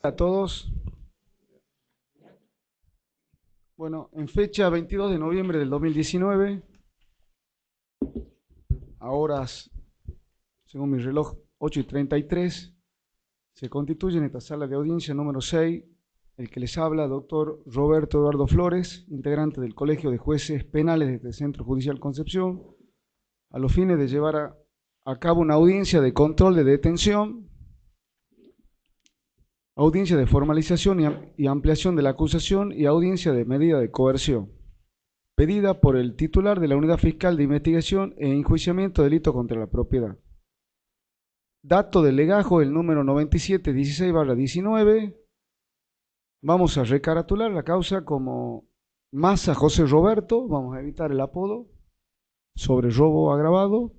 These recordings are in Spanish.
A todos. Bueno, en fecha 22 de noviembre del 2019, a horas, según mi reloj, 8:33, se constituye en esta sala de audiencia número 6 el que les habla, doctor Roberto Eduardo Flores, integrante del Colegio de Jueces Penales de este Centro Judicial Concepción, a los fines de llevar a cabo una audiencia de control de detención, audiencia de formalización y ampliación de la acusación y audiencia de medida de coerción, pedida por el titular de la Unidad Fiscal de Investigación e Enjuiciamiento de Delito contra la Propiedad. Dato del legajo, el número 9716/19. Vamos a recaratular la causa como Massa José Roberto, vamos a evitar el apodo, sobre robo agravado.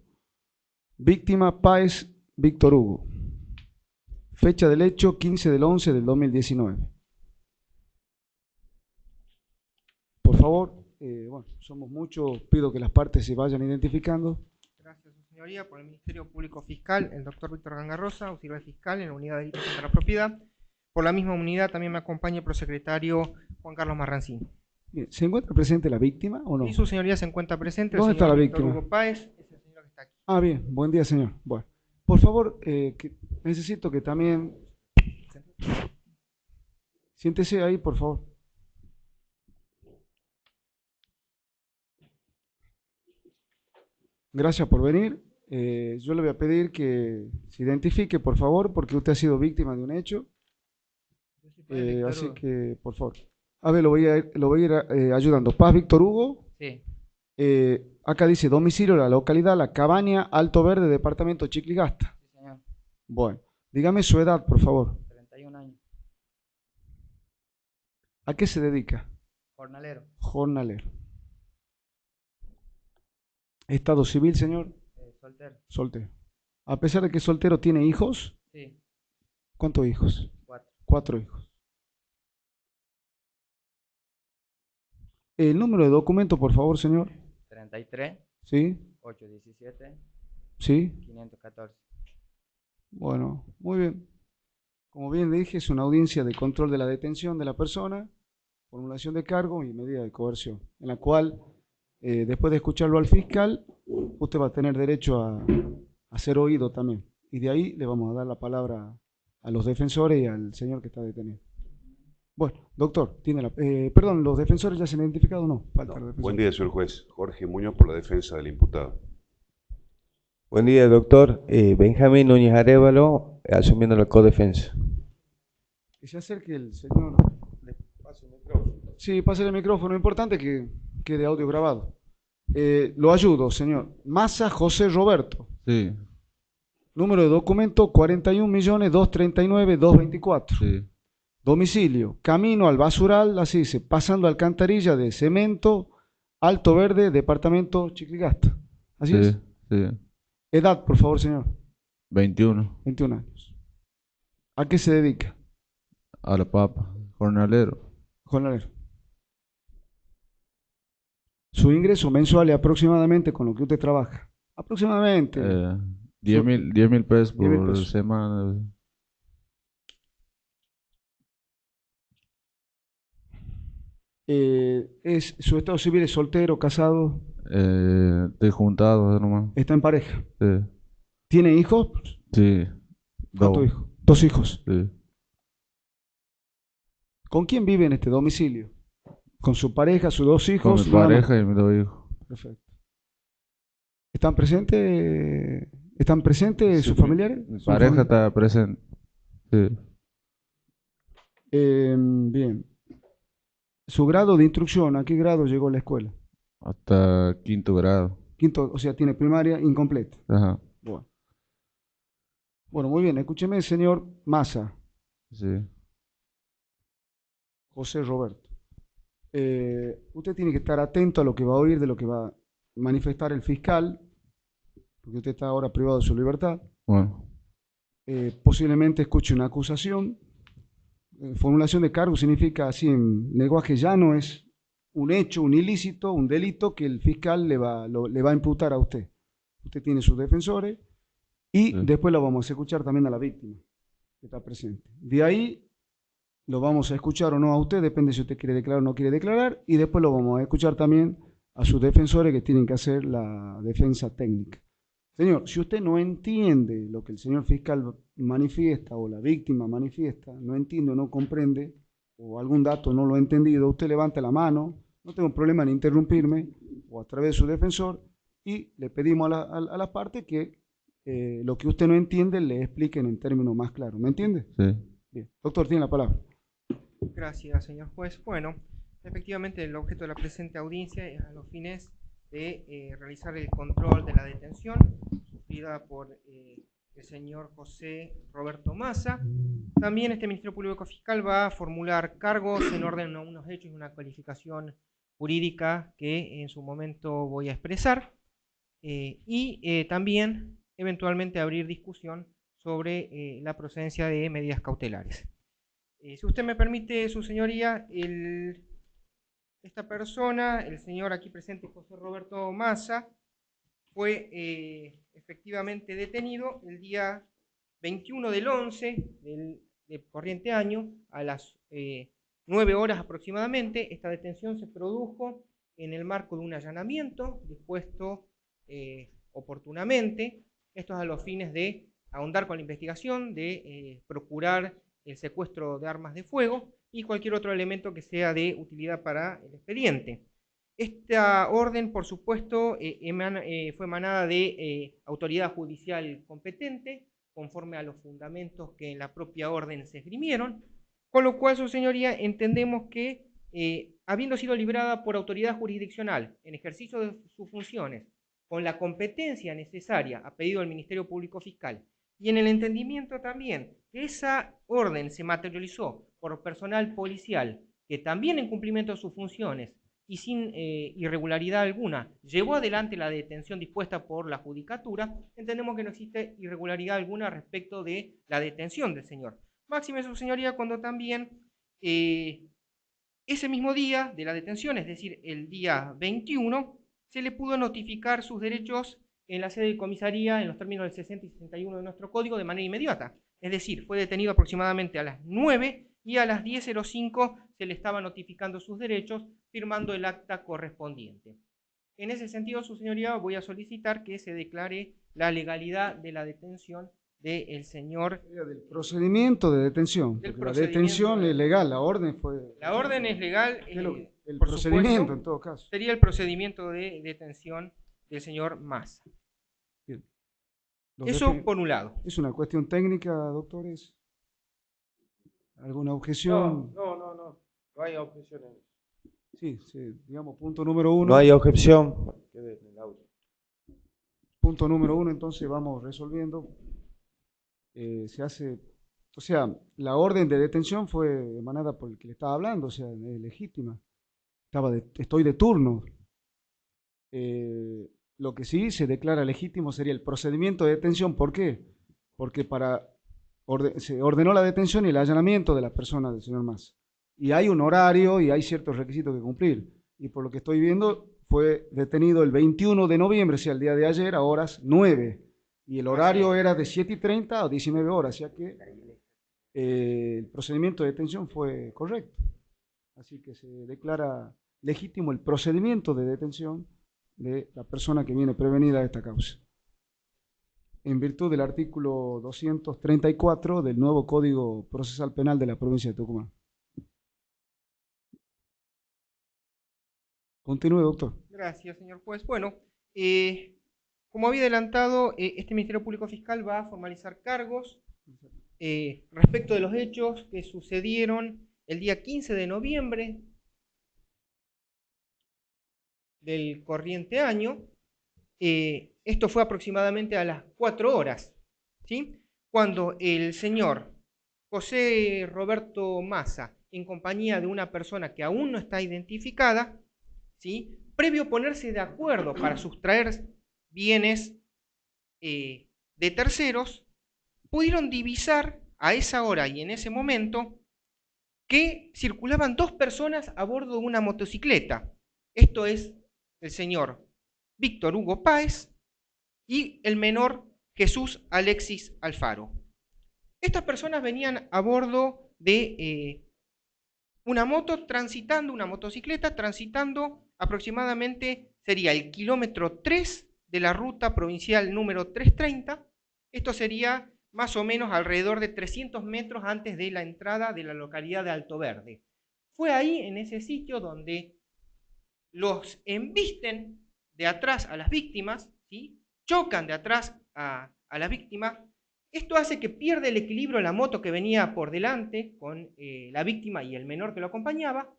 Víctima Páez Víctor Hugo. Fecha del hecho 15/11 del 2019. Por favor, bueno, somos muchos, pido que las partes se vayan identificando. Gracias, su señoría. Por el Ministerio Público Fiscal, el doctor Víctor Gangarrosa, auxiliar fiscal en la Unidad de Delitos contra la Propiedad. Por la misma unidad también me acompaña el prosecretario Juan Carlos Marrancini. Bien, ¿se encuentra presente la víctima o no? Y su señoría se encuentra presente. ¿Dónde está la Víctor víctima? Hugo Páez es el señor que está aquí. Ah, bien, buen día, señor. Bueno, por favor, necesito que también... Siéntese ahí, por favor. Gracias por venir. Yo le voy a pedir que se identifique, por favor, porque usted ha sido víctima de un hecho. Así que, por favor. A ver, lo voy a ir ayudando. Paz Víctor Hugo. Sí. Acá dice domicilio, la localidad, La Cabaña, Alto Verde, departamento Chicligasta. Sí, señor. Bueno, dígame su edad, por favor. 31 años. ¿A qué se dedica? Jornalero. Jornalero. Estado civil, señor. Soltero. Soltero. A pesar de que es soltero, ¿tiene hijos? Sí. ¿Cuántos hijos? 4. 4 hijos. El número de documento, por favor, señor. 33, ¿Sí? 817, ¿Sí? 514. Bueno, muy bien. Como bien le dije, es una audiencia de control de la detención de la persona, formulación de cargo y medida de coerción, en la cual, después de escucharlo al fiscal, usted va a tener derecho a ser oído también. Y de ahí le vamos a dar la palabra a los defensores y al señor que está detenido. Bueno, doctor, perdón, ¿los defensores ya se han identificado o no? Falta el defensor. Buen día, señor juez. Jorge Muñoz, por la defensa del imputado. Buen día, doctor. Benjamín Núñez Arévalo, asumiendo la codefensa. Que se acerque el señor. Le paso el micrófono. Sí, pase el micrófono. Importante que quede audio grabado. Lo ayudo, señor. Massa José Roberto. Sí, Número de documento 41.239.224. sí, Domicilio, camino al basural, así dice, pasando alcantarilla de cemento, Alto Verde, departamento Chicligasta. Así es. sí. Edad, por favor, señor. 21. 21 años. ¿A qué se dedica? A la papa. Jornalero. Jornalero. Su ingreso mensual es aproximadamente con lo que usted trabaja. Aproximadamente. 10.000 pesos 10.000 por pesos. semana. ¿Su estado civil es soltero, casado? Estoy juntado nomás. ¿Está en pareja? Sí, ¿Tiene hijos? sí. ¿Cuántos hijos? 2 hijos. Sí. ¿Con quién vive en este domicilio? ¿Con su pareja, sus 2 Con hijos? mi nada más? pareja y mis 2 hijos. Perfecto. ¿Están presentes? ¿Están presentes sus Sí, familiares? Mi ¿Sus pareja familiares? está presente. Sí. Bien. ¿Su grado de instrucción? ¿A qué grado llegó a la escuela? Hasta 5º grado. Quinto, o sea, tiene primaria incompleta. Ajá. Bueno, muy bien. Escúcheme, señor Massa, Sí. José Roberto. Usted tiene que estar atento a lo que va a oír, de lo que va a manifestar el fiscal, porque usted está ahora privado de su libertad. Bueno. Posiblemente escuche una acusación. Formulación de cargo significa, así en lenguaje llano, es un hecho, un ilícito, un delito que el fiscal le va a imputar a usted. Usted tiene sus defensores y Sí. después lo vamos a escuchar también a la víctima que está presente. De ahí lo vamos a escuchar o no a usted, depende si usted quiere declarar o no quiere declarar, y después lo vamos a escuchar también a sus defensores que tienen que hacer la defensa técnica. Señor, si usted no entiende lo que el señor fiscal manifiesta o la víctima manifiesta, no entiende o no comprende, o algún dato no lo ha entendido, usted levanta la mano, no tengo problema en interrumpirme, o a través de su defensor, y le pedimos a la parte que lo que usted no entiende le expliquen en términos más claros. ¿Me entiende? Sí. Bien. Doctor, tiene la palabra. Gracias, señor juez. Bueno, efectivamente el objeto de la presente audiencia es a los fines de realizar el control de la detención sufrida por el señor José Roberto Massa. También este Ministerio Público Fiscal va a formular cargos en orden a unos hechos y una calificación jurídica que en su momento voy a expresar, y también eventualmente abrir discusión sobre la procedencia de medidas cautelares. Si usted me permite, su señoría, esta persona, el señor aquí presente José Roberto Massa, fue efectivamente detenido el día 21 del 11 del corriente año a las 9 horas aproximadamente. Esta detención se produjo en el marco de un allanamiento dispuesto oportunamente. Esto es a los fines de ahondar con la investigación, de procurar el secuestro de armas de fuego y cualquier otro elemento que sea de utilidad para el expediente. Esta orden, por supuesto, fue emanada de autoridad judicial competente, conforme a los fundamentos que en la propia orden se esgrimieron, con lo cual, su señoría, entendemos que, habiendo sido librada por autoridad jurisdiccional en ejercicio de sus funciones, con la competencia necesaria a pedido del Ministerio Público Fiscal, y en el entendimiento también que esa orden se materializó por personal policial que también en cumplimiento de sus funciones y sin irregularidad alguna llevó adelante la detención dispuesta por la judicatura, entendemos que no existe irregularidad alguna respecto de la detención del señor. Máxime, su señoría, cuando también ese mismo día de la detención, es decir, el día 21, se le pudo notificar sus derechos en la sede de comisaría en los términos del 60 y 61 de nuestro código de manera inmediata. Es decir, fue detenido aproximadamente a las 9 y a las 10:05 se le estaba notificando sus derechos, firmando el acta correspondiente. En ese sentido, su señoría, voy a solicitar que se declare la legalidad de la detención del señor. Del procedimiento de detención. La detención es legal, la orden fue. La orden es legal. El procedimiento, supuesto, en todo caso. Sería el procedimiento de detención del señor Massa. Bien. Eso por un lado. ¿Es una cuestión técnica, doctores? ¿Alguna objeción? No hay objeciones. Sí, digamos, punto número 1. No hay objeción. Punto número 1, entonces vamos resolviendo. Se hace, o sea, la orden de detención fue emanada por el que le estaba hablando, o sea, es legítima. Estoy de turno. Lo que sí se declara legítimo sería el procedimiento de detención. ¿Por qué? Porque se ordenó la detención y el allanamiento de la persona del señor Massa. Y hay un horario y hay ciertos requisitos que cumplir. Y por lo que estoy viendo, fue detenido el 21 de noviembre, o sea, el día de ayer, a horas 9. Y el horario era de 7:30 a 19 horas, o sea que el procedimiento de detención fue correcto. Así que se declara legítimo el procedimiento de detención de la persona que viene prevenida de esta causa, en virtud del artículo 234 del nuevo Código Procesal Penal de la provincia de Tucumán. Continúe, doctor. Gracias, señor juez. Bueno, como había adelantado, este Ministerio Público Fiscal va a formalizar cargos respecto de los hechos que sucedieron el día 15 de noviembre del corriente año. Esto fue aproximadamente a las 4 horas, ¿sí? Cuando el señor José Roberto Massa, en compañía de una persona que aún no está identificada, ¿sí?, previo a ponerse de acuerdo para sustraer bienes de terceros, pudieron divisar a esa hora y en ese momento que circulaban 2 personas a bordo de una motocicleta. Esto es el señor Víctor Hugo Páez y el menor Jesús Alexis Alfaro. Estas personas venían a bordo de una motocicleta transitando aproximadamente, sería el kilómetro 3 de la ruta provincial número 330. Esto sería más o menos alrededor de 300 metros antes de la entrada de la localidad de Alto Verde. Fue ahí, en ese sitio, donde los embisten de atrás a las víctimas, ¿sí? Chocan de atrás a las víctimas. Esto hace que pierda el equilibrio la moto que venía por delante con la víctima y el menor que lo acompañaba.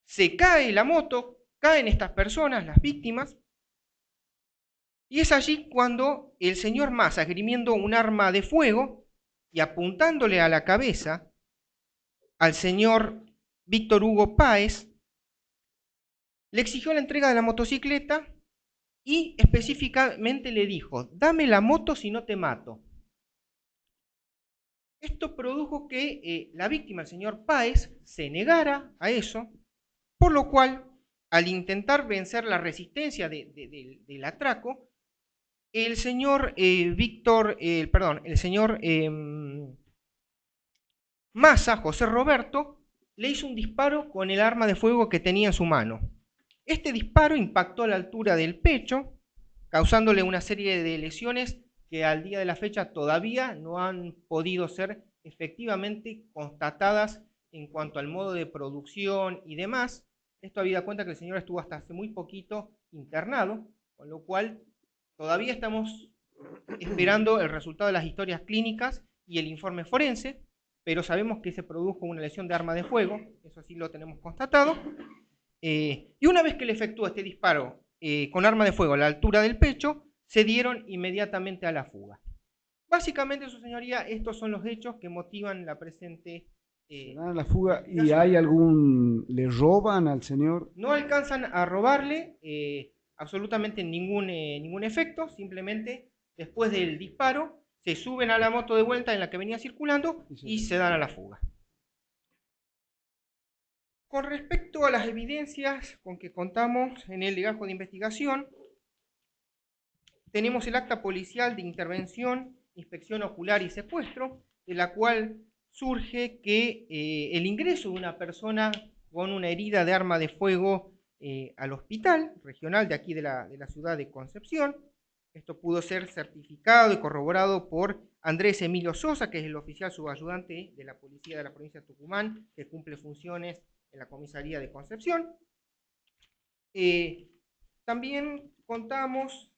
Se cae la moto, caen estas personas, las víctimas, y es allí cuando el señor Massa, esgrimiendo un arma de fuego y apuntándole a la cabeza al señor Víctor Hugo Páez, le exigió la entrega de la motocicleta y específicamente le dijo: dame la moto si no te mato. Esto produjo que la víctima, el señor Páez, se negara a eso, por lo cual, al intentar vencer la resistencia del atraco, el señor Massa, José Roberto, le hizo un disparo con el arma de fuego que tenía en su mano. Este disparo impactó a la altura del pecho, causándole una serie de lesiones que al día de la fecha todavía no han podido ser efectivamente constatadas en cuanto al modo de producción y demás. Esto habida cuenta que el señor estuvo hasta hace muy poquito internado, con lo cual todavía estamos esperando el resultado de las historias clínicas y el informe forense, pero sabemos que se produjo una lesión de arma de fuego, eso sí lo tenemos constatado. Y una vez que le efectuó este disparo con arma de fuego a la altura del pecho, se dieron inmediatamente a la fuga. Básicamente, su señoría, estos son los hechos que motivan la presente... Se dan a la fuga y hay algún... ¿Le roban al señor? No alcanzan a robarle absolutamente ningún efecto, simplemente después del disparo se suben a la moto de vuelta en la que venía circulando y se dan a la fuga. Con respecto a las evidencias con que contamos en el legajo de investigación, tenemos el acta policial de intervención, inspección ocular y secuestro, de la cual surge que el ingreso de una persona con una herida de arma de fuego al hospital regional de aquí de la ciudad de Concepción. Esto pudo ser certificado y corroborado por Andrés Emilio Sosa, que es el oficial subayudante de la policía de la provincia de Tucumán, que cumple funciones en la comisaría de Concepción. También contamos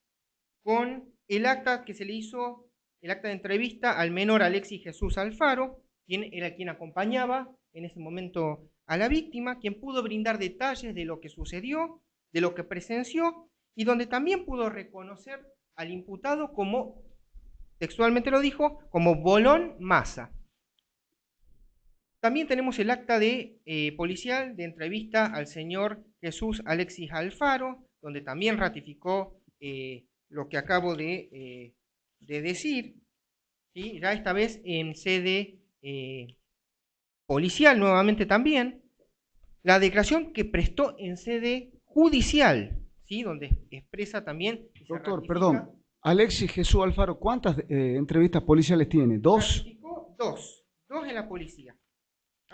con el acta que se le hizo, el acta de entrevista al menor Alexis Jesús Alfaro, quien era quien acompañaba en ese momento a la víctima, quien pudo brindar detalles de lo que sucedió, de lo que presenció, y donde también pudo reconocer al imputado como, textualmente lo dijo, como Bolón Massa. También tenemos el acta de policial de entrevista al señor Jesús Alexis Alfaro, donde también ratificó lo que acabo de decir, ¿sí? Ya esta vez en sede policial nuevamente también, la declaración que prestó en sede judicial, ¿sí? Donde expresa también... Doctor, perdón, Alexis Jesús Alfaro, ¿cuántas entrevistas policiales tiene? ¿Dos? Dos en la policía.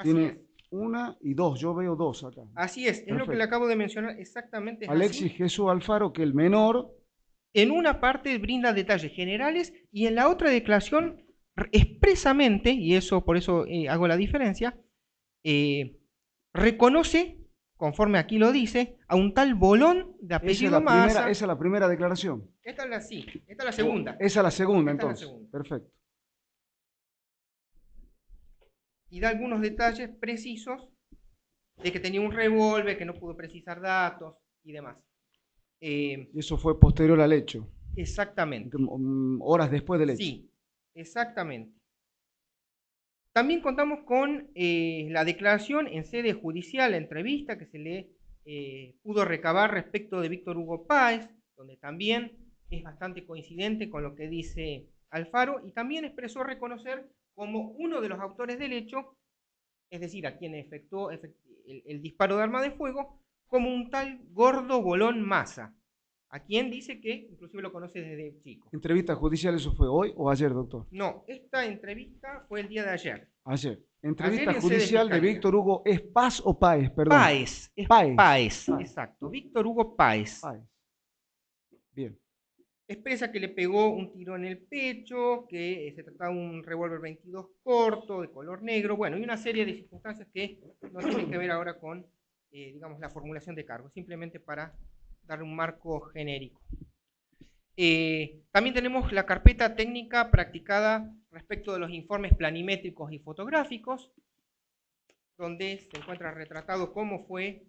Tiene una y dos, yo veo dos acá. Así es, es lo que le acabo de mencionar exactamente. Alexis así. Jesús Alfaro, que el menor... En una parte brinda detalles generales y en la otra declaración expresamente, y eso por eso hago la diferencia, reconoce, conforme aquí lo dice, a un tal Bolón de apellido Massa. Esa es la primera declaración. Esta es la segunda. Esa es la segunda, Esta entonces. es la segunda. Perfecto. Y da algunos detalles precisos de que tenía un revólver, que no pudo precisar datos y demás. Y eso fue posterior al hecho. Exactamente. Horas después del hecho. Sí, exactamente. También contamos con la declaración en sede judicial, la entrevista que se le pudo recabar respecto de Víctor Hugo Páez, donde también es bastante coincidente con lo que dice Alfaro, y también expresó reconocer como uno de los autores del hecho, es decir, a quien efectuó el disparo de arma de fuego, como un tal Gordo Bolón Massa, a quien dice que inclusive lo conoce desde chico. ¿Entrevista judicial eso fue hoy o ayer, doctor? No, esta entrevista fue el día de ayer. Ayer. Entrevista Ayer en sede judicial de fiscalía. Víctor Hugo, ¿es Paz o Páez? Perdón. Páez, es Páez. Páez, Páez. exacto. Víctor Hugo Páez. Páez. Bien. Expresa que le pegó un tiro en el pecho, que se trataba de un revólver 22 corto, de color negro, bueno, y una serie de circunstancias que no tienen que ver ahora con, digamos, la formulación de cargos, simplemente para darle un marco genérico. También tenemos la carpeta técnica practicada respecto de los informes planimétricos y fotográficos, donde se encuentra retratado cómo se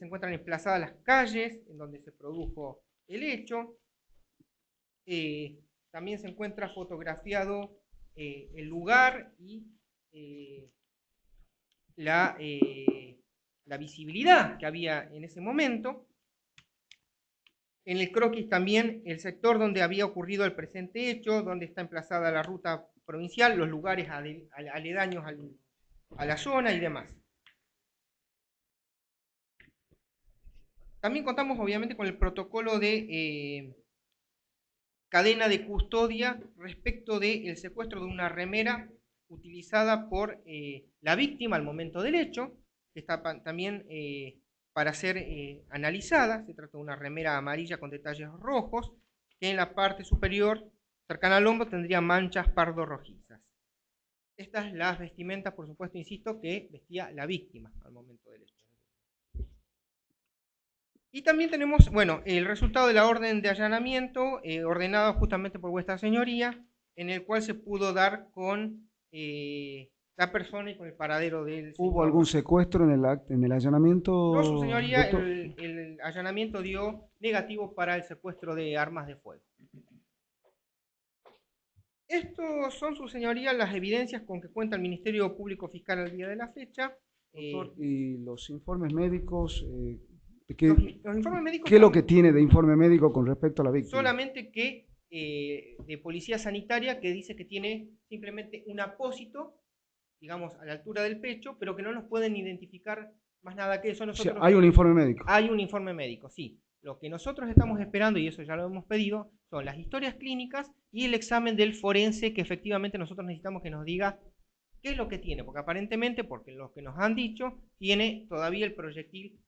encuentran emplazadas las calles en donde se produjo el hecho. También se encuentra fotografiado el lugar y la visibilidad que había en ese momento. En el croquis también el sector donde había ocurrido el presente hecho, donde está emplazada la ruta provincial, los lugares aledaños a la zona y demás. También contamos obviamente con el protocolo de cadena de custodia respecto del secuestro de una remera utilizada por la víctima al momento del hecho, que está también para ser analizada. Se trata de una remera amarilla con detalles rojos, que en la parte superior, cercana al hombro, tendría manchas pardo-rojizas. Estas las vestimentas, por supuesto, insisto, que vestía la víctima al momento del hecho. Y también tenemos, bueno, el resultado de la orden de allanamiento ordenada justamente por vuestra señoría, en el cual se pudo dar con la persona y con el paradero del señor. ¿Hubo algún secuestro en el allanamiento? No, su señoría, doctor? el allanamiento dio negativo para el secuestro de armas de fuego. Estos son, su señoría, las evidencias con que cuenta el Ministerio Público Fiscal al día de la fecha. Doctor, ¿y los informes médicos? Los informes médicos ¿Qué es lo son que tiene de informe médico con respecto a la víctima? solamente que de policía sanitaria, que dice que tiene simplemente un apósito, digamos, a la altura del pecho, pero que no nos pueden identificar más nada que eso. Nosotros, O sea, hay un informe médico. Hay un informe médico, sí. Lo que nosotros estamos esperando, y eso ya lo hemos pedido, son las historias clínicas y el examen del forense, que efectivamente nosotros necesitamos que nos diga qué es lo que tiene, porque aparentemente, porque los que nos han dicho, tiene todavía el proyectil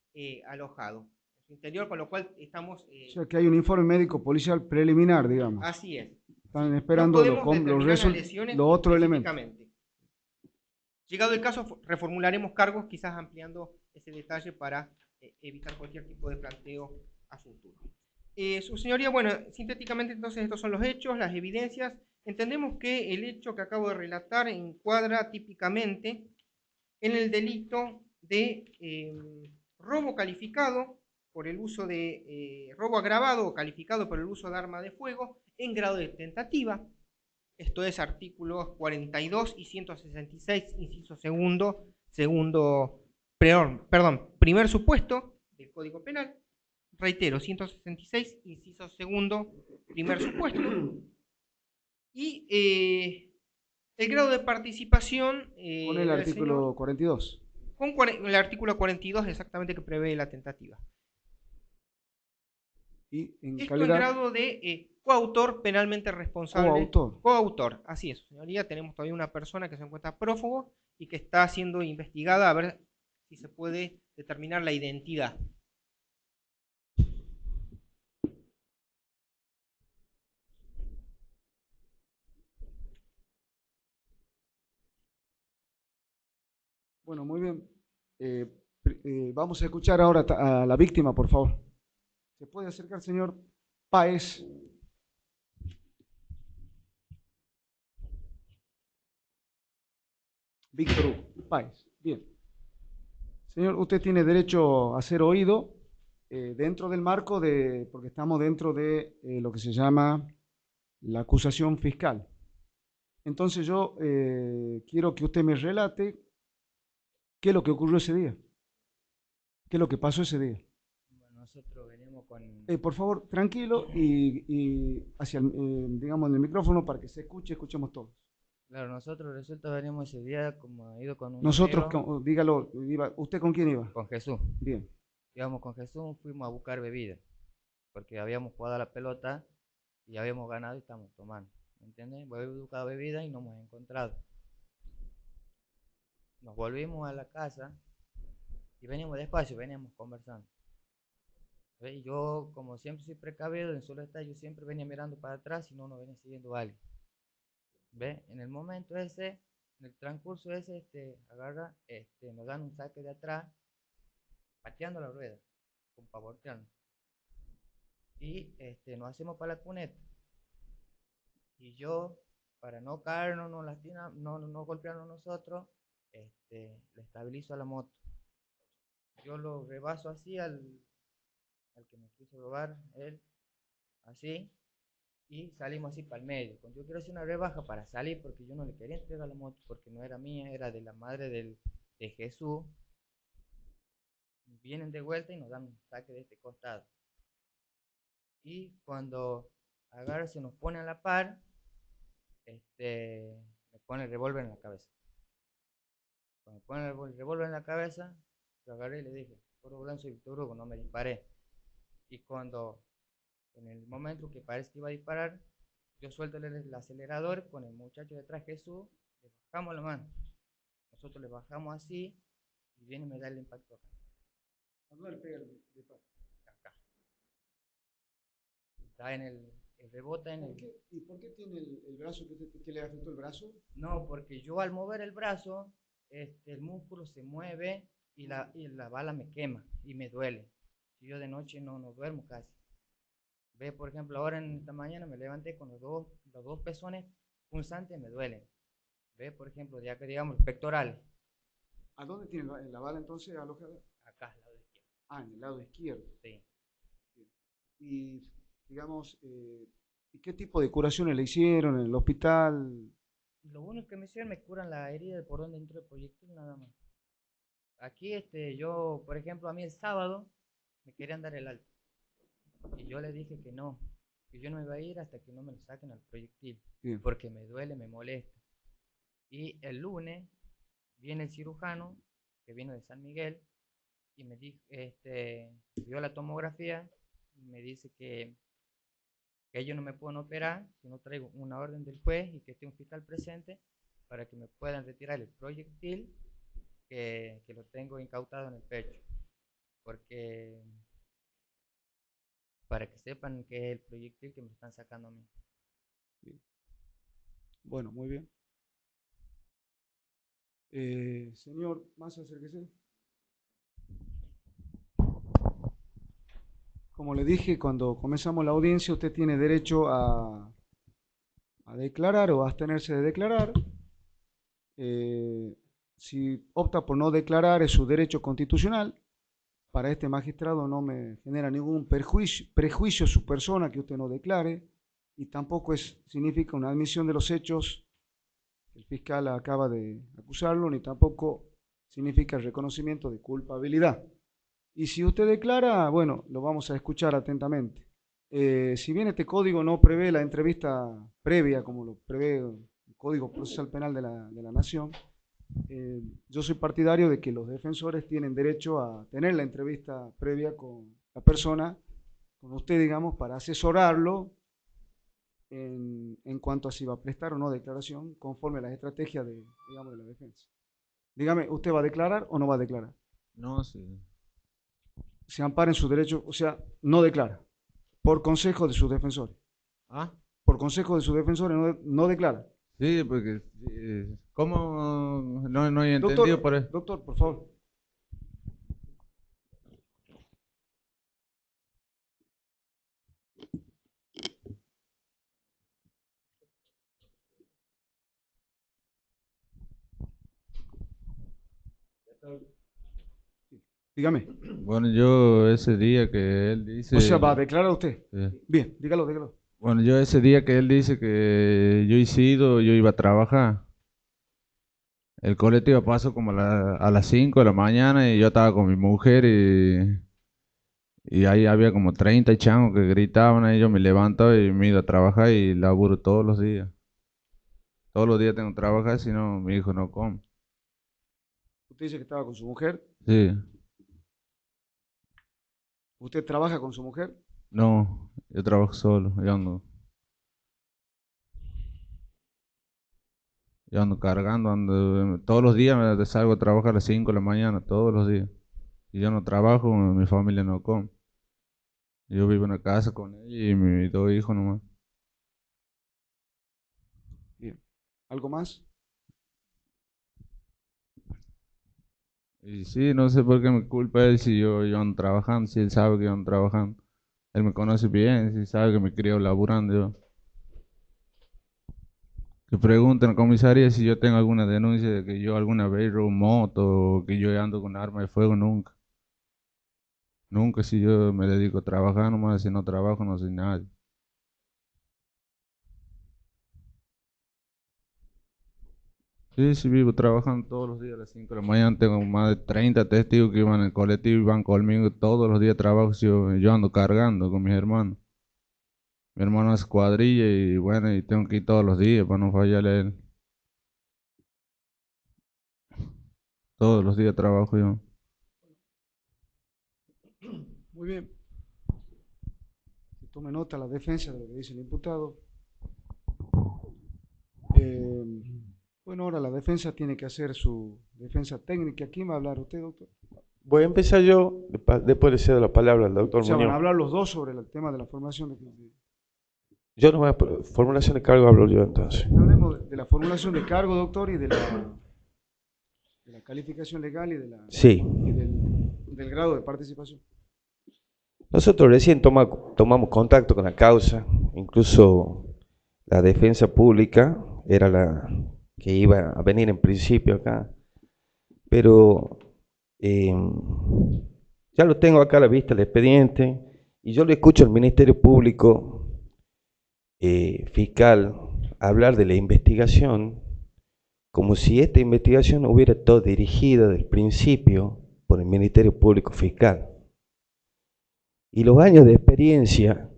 alojado en su interior, con lo cual estamos... O sea, que hay un informe médico policial preliminar, digamos. Así es. Están esperando no podemos los lesiones otros elementos. Llegado el caso, reformularemos cargos, quizás ampliando ese detalle para evitar cualquier tipo de planteo a futuro. Su señoría, bueno, sintéticamente entonces estos son los hechos, las evidencias. Entendemos que el hecho que acabo de relatar encuadra típicamente en el delito de robo calificado por el uso de robo agravado o calificado por el uso de arma de fuego en grado de tentativa. Esto es artículos 42 y 166, inciso primer supuesto del Código Penal. Reitero, 166, inciso segundo, primer supuesto. Y el grado de participación... con el artículo 42. Con el artículo 42 exactamente, que prevé la tentativa. Y en Esto calidad... en grado de coautor penalmente responsable. Coautor. Coautor, así es, señoría. Tenemos todavía una persona que se encuentra prófugo y que está siendo investigada a ver si se puede determinar la identidad. Bueno, muy bien. Vamos a escuchar ahora a la víctima, por favor. ¿Se puede acercar, señor Páez? Víctor Páez. Bien. Señor, usted tiene derecho a ser oído dentro del marco de, porque estamos dentro de lo que se llama la acusación fiscal. Entonces yo quiero que usted me relate qué es lo que ocurrió ese día. ¿Qué es lo que pasó ese día? Bueno, nosotros venimos con... Por favor, tranquilo y hacia digamos, el micrófono para que se escuche, escuchemos todos. Claro, nosotros resulta venimos ese día como ha ido con un Nosotros, amigo, dígalo, ¿usted con quién iba? con Jesús. Bien. Íbamos con Jesús, fuimos a buscar bebida, porque habíamos jugado a la pelota y habíamos ganado y estamos tomando, ¿me entiendes? Voy a buscar bebida y no hemos encontrado. nos volvimos a la casa y veníamos despacio, veníamos conversando. ¿Ve? Y yo, como siempre soy precavido, en solo estar, yo siempre venía mirando para atrás y no nos venía siguiendo alguien. ¿Ve? En el momento ese, en el transcurso ese, agarra, nos dan un saque de atrás, pateando la rueda, con para voltearnos. Y nos hacemos para la cuneta. Y yo, para no caernos, no lastimar, no golpearnos nosotros, le estabilizo a la moto. Yo lo rebaso así al que me quiso robar, él, así, y salimos así para el medio. Cuando yo quiero hacer una rebaja para salir, porque yo no le quería entregar la moto, porque no era mía, era de la madre de Jesús, vienen de vuelta y nos dan un saque de este costado. Y cuando agarra, se nos pone a la par, me pone el revólver en la cabeza. Cuando me pone el revólver en la cabeza, yo agarré y le dije, por Blanco soy Víctor Hugo, no me disparé. Y cuando, en el momento que parece que iba a disparar, yo suelto el acelerador con el muchacho detrás, Jesús, le bajamos la mano. Nosotros le bajamos así y viene y me da el impacto acá. ¿Dónde le pega el disparo? Acá. Está en el rebota en el... ¿Y por qué tiene el brazo? ¿Qué le afectó el brazo? No, porque yo al mover el brazo, el músculo se mueve y la bala me quema y me duele. Yo de noche no duermo casi. Ve, por ejemplo, ahora en esta mañana me levanté con los dos pezones punzantes, me duelen. Ve, por ejemplo, ya que digamos, pectorales. ¿A dónde tiene la bala entonces alojada? Acá, al lado izquierdo. Ah, en el lado izquierdo. Sí. Y, digamos, ¿y qué tipo de curaciones le hicieron en el hospital? Lo único que me hicieron, me curan la herida por donde entró el proyectil, nada más. Aquí, yo, por ejemplo, a mí el sábado me querían dar el alta. Y yo le dije que no, que yo no iba a ir hasta que no me lo saquen al proyectil. Bien. Porque me duele, me molesta. Y el lunes viene el cirujano, que vino de San Miguel, y me dijo, vio la tomografía y me dice que ellos no me pueden operar si no traigo una orden del juez y que esté un fiscal presente para que me puedan retirar el proyectil que lo tengo incautado en el pecho. Porque para que sepan que es el proyectil que me están sacando a mí. Bien. Bueno, muy bien. Señor, más acérquese. Como le dije, cuando comenzamos la audiencia, usted tiene derecho a declarar o a abstenerse de declarar. Si opta por no declarar, es su derecho constitucional. Para este magistrado no me genera ningún prejuicio su persona que usted no declare, y tampoco significa una admisión de los hechos que el fiscal acaba de acusarlo, ni tampoco significa el reconocimiento de culpabilidad. Y si usted declara, bueno, lo vamos a escuchar atentamente. Si bien este código no prevé la entrevista previa, como lo prevé el Código Procesal Penal de la Nación, yo soy partidario de que los defensores tienen derecho a tener la entrevista previa con la persona, con usted, digamos, para asesorarlo en cuanto a si va a prestar o no declaración conforme a las estrategias digamos, de la defensa. Dígame, ¿usted va a declarar o no va a declarar? No, sí. Se ampara en su derecho, o sea, no declara, por consejo de sus defensores. Ah, Por consejo de sus defensores no declara. sí, porque ¿cómo no he entendido por eso? Doctor, por favor. Dígame. Bueno, yo ese día que él dice... O sea, ¿va a declarar usted? Sí. Bien, dígalo. Bueno, yo ese día que él dice que yo yo iba a trabajar. El colectivo pasó como a las 5 de la mañana y yo estaba con mi mujer y ahí había como 30 changos que gritaban y yo me levanto y me iba a trabajar y laburo todos los días. Todos los días tengo que trabajar, si no mi hijo no come. Usted dice que estaba con su mujer. Sí, ¿Usted trabaja con su mujer? no, yo trabajo solo, yo ando. Yo ando cargando, ando, todos los días me salgo a trabajar a las 5 de la mañana, todos los días. Y yo no trabajo, mi familia no come. Yo vivo en una casa con ella y mis 2 hijos nomás. Bien. ¿Algo más? Y sí, no sé por qué me culpa él si yo ando trabajando, si él sabe que yo ando trabajando. Él me conoce bien, si sabe que me crió laburando yo. Que pregunten a la comisaría si yo tengo alguna denuncia de que yo alguna vez robo moto o que yo ando con arma de fuego, nunca. Nunca, si yo me dedico a trabajar nomás, si no trabajo no soy nadie. Sí, sí, vivo trabajando todos los días a las 5 de la mañana. Tengo más de 30 testigos que iban en el colectivo y van conmigo todos los días trabajo. Yo ando cargando con mis hermanos. Mi hermano hace cuadrilla y bueno, y tengo que ir todos los días para no fallarle a él. Todos los días trabajo yo. Muy bien. Tome nota la defensa de lo que dice el imputado. Eh, bueno, ahora la defensa tiene que hacer su defensa técnica. ¿Quién va a hablar? ¿Usted, doctor? Voy a empezar yo, después le cedo la palabra al doctor O sea, van a Muñoz. hablar los dos sobre el tema de la formación de... Yo no voy a formulación de cargo, hablo yo entonces. Hablemos de la formulación de cargo, doctor, y de la calificación legal y, Sí, y del grado de participación. nosotros recién tomamos contacto con la causa, incluso la defensa pública era la que iba a venir en principio acá, pero ya lo tengo acá a la vista el expediente y yo le escucho al Ministerio Público fiscal hablar de la investigación como si esta investigación hubiera todo dirigida desde el principio por el Ministerio Público Fiscal. Y los años de experiencia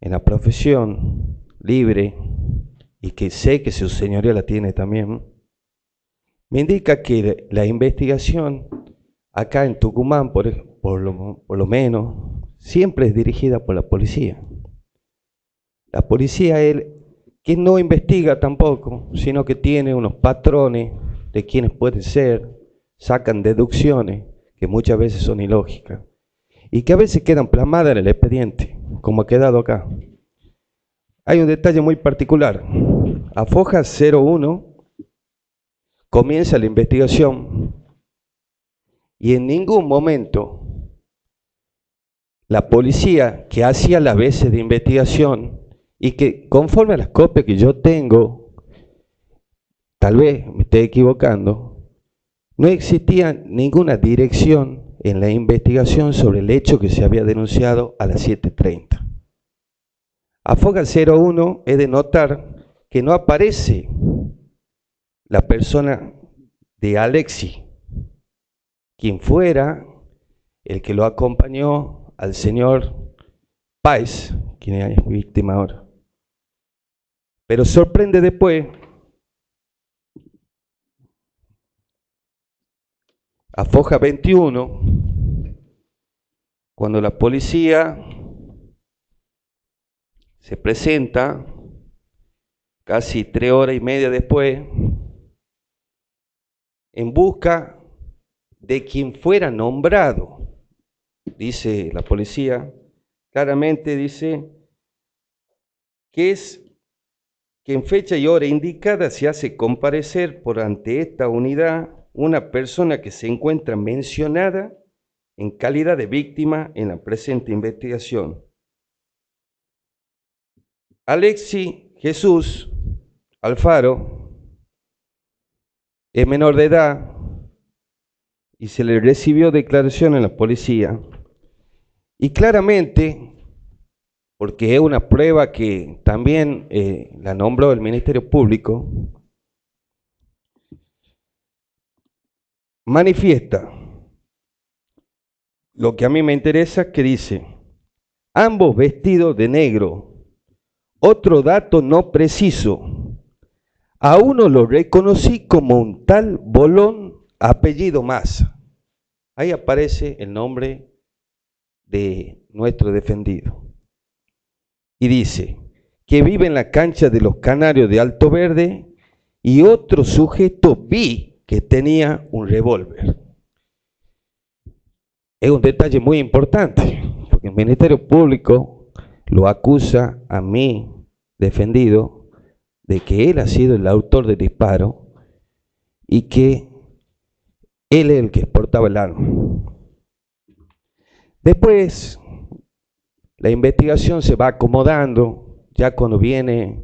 en la profesión libre, y que sé que su señoría la tiene también, me indica que la investigación acá en Tucumán, por lo menos, siempre es dirigida por la policía. La policía es que no investiga tampoco, sino que tiene unos patrones de quienes pueden ser, sacan deducciones que muchas veces son ilógicas y que a veces quedan plasmadas en el expediente, como ha quedado acá. Hay un detalle muy particular. A foja 01 comienza la investigación y en ningún momento la policía que hacía las veces de investigación y que conforme a las copias que yo tengo, tal vez me esté equivocando, no existía ninguna dirección en la investigación sobre el hecho que se había denunciado a las 7:30. A foja 01 es de notar que no aparece la persona de Alexi, quien fuera el que lo acompañó al señor Páez, quien es víctima ahora. Pero sorprende después, a foja 21, cuando la policía se presenta, casi 3 horas y media después, en busca de quien fuera nombrado, dice la policía, claramente dice que es que en fecha y hora indicada se hace comparecer por ante esta unidad una persona que se encuentra mencionada en calidad de víctima en la presente investigación. Alexi Jesús Alfaro es menor de edad y se le recibió declaración en la policía. Y claramente, porque es una prueba que también la nombró el Ministerio Público, manifiesta lo que a mí me interesa, que dice, ambos vestidos de negro. Otro dato no preciso, a uno lo reconocí como un tal Bolón, apellido Massa. Ahí aparece el nombre de nuestro defendido. Y dice que vive en la cancha de los Canarios de Alto Verde y otro sujeto vi que tenía un revólver. Es un detalle muy importante, porque el Ministerio Público lo acusa a mi defendido de que él ha sido el autor del disparo y que él es el que portaba el arma. Después, la investigación se va acomodando, ya cuando viene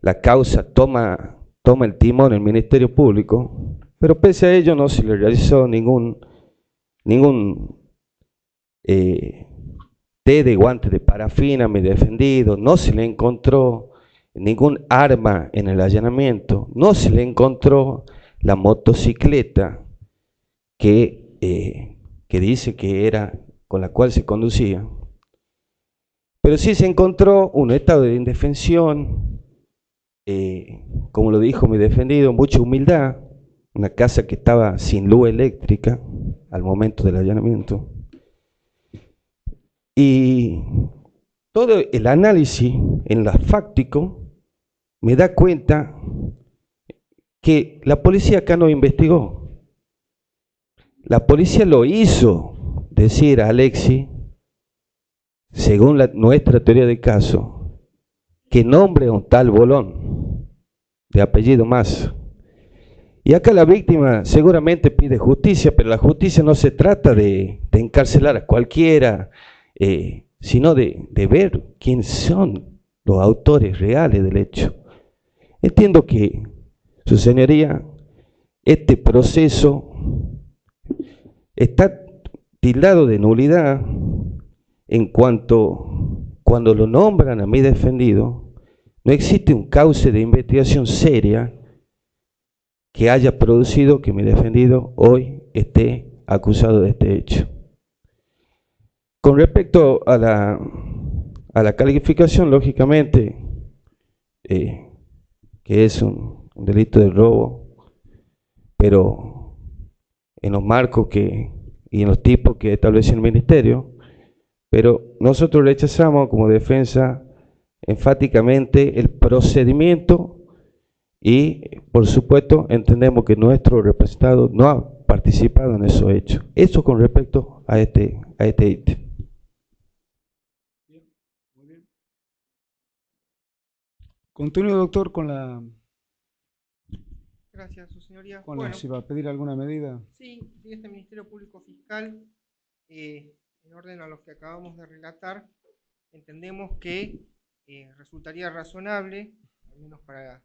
la causa toma el timón el Ministerio Público, pero pese a ello no se le realizó ningún té de guante de parafina a mi defendido, no se le encontró ningún arma en el allanamiento, no se le encontró la motocicleta que dice que era con la cual se conducía, pero sí se encontró un estado de indefensión, como lo dijo mi defendido, mucha humildad, una casa que estaba sin luz eléctrica al momento del allanamiento. Y todo el análisis en la fáctico me da cuenta que la policía acá no investigó. La policía lo hizo decir a Alexis, según nuestra teoría de caso, que nombre a un tal Bolón, de apellido Mas. Y acá la víctima seguramente pide justicia, pero la justicia no se trata de encarcelar a cualquiera, sino de ver quiénes son los autores reales del hecho. Entiendo que, su señoría, este proceso está tildado de nulidad en cuanto, cuando lo nombran a mi defendido, no existe un cauce de investigación seria que haya producido que mi defendido hoy esté acusado de este hecho. Con respecto a la calificación, lógicamente, que es un delito de robo, pero en los marcos y en los tipos que establece el Ministerio, pero nosotros rechazamos como defensa enfáticamente el procedimiento y, por supuesto, entendemos que nuestro representado no ha participado en esos hechos. Eso con respecto a este ítem. Muy bien. Continúe, doctor, con la... Gracias, su señoría. Bueno, si va a pedir alguna medida. Sí, este Ministerio Público Fiscal, en orden a lo que acabamos de relatar, entendemos que resultaría razonable, al menos para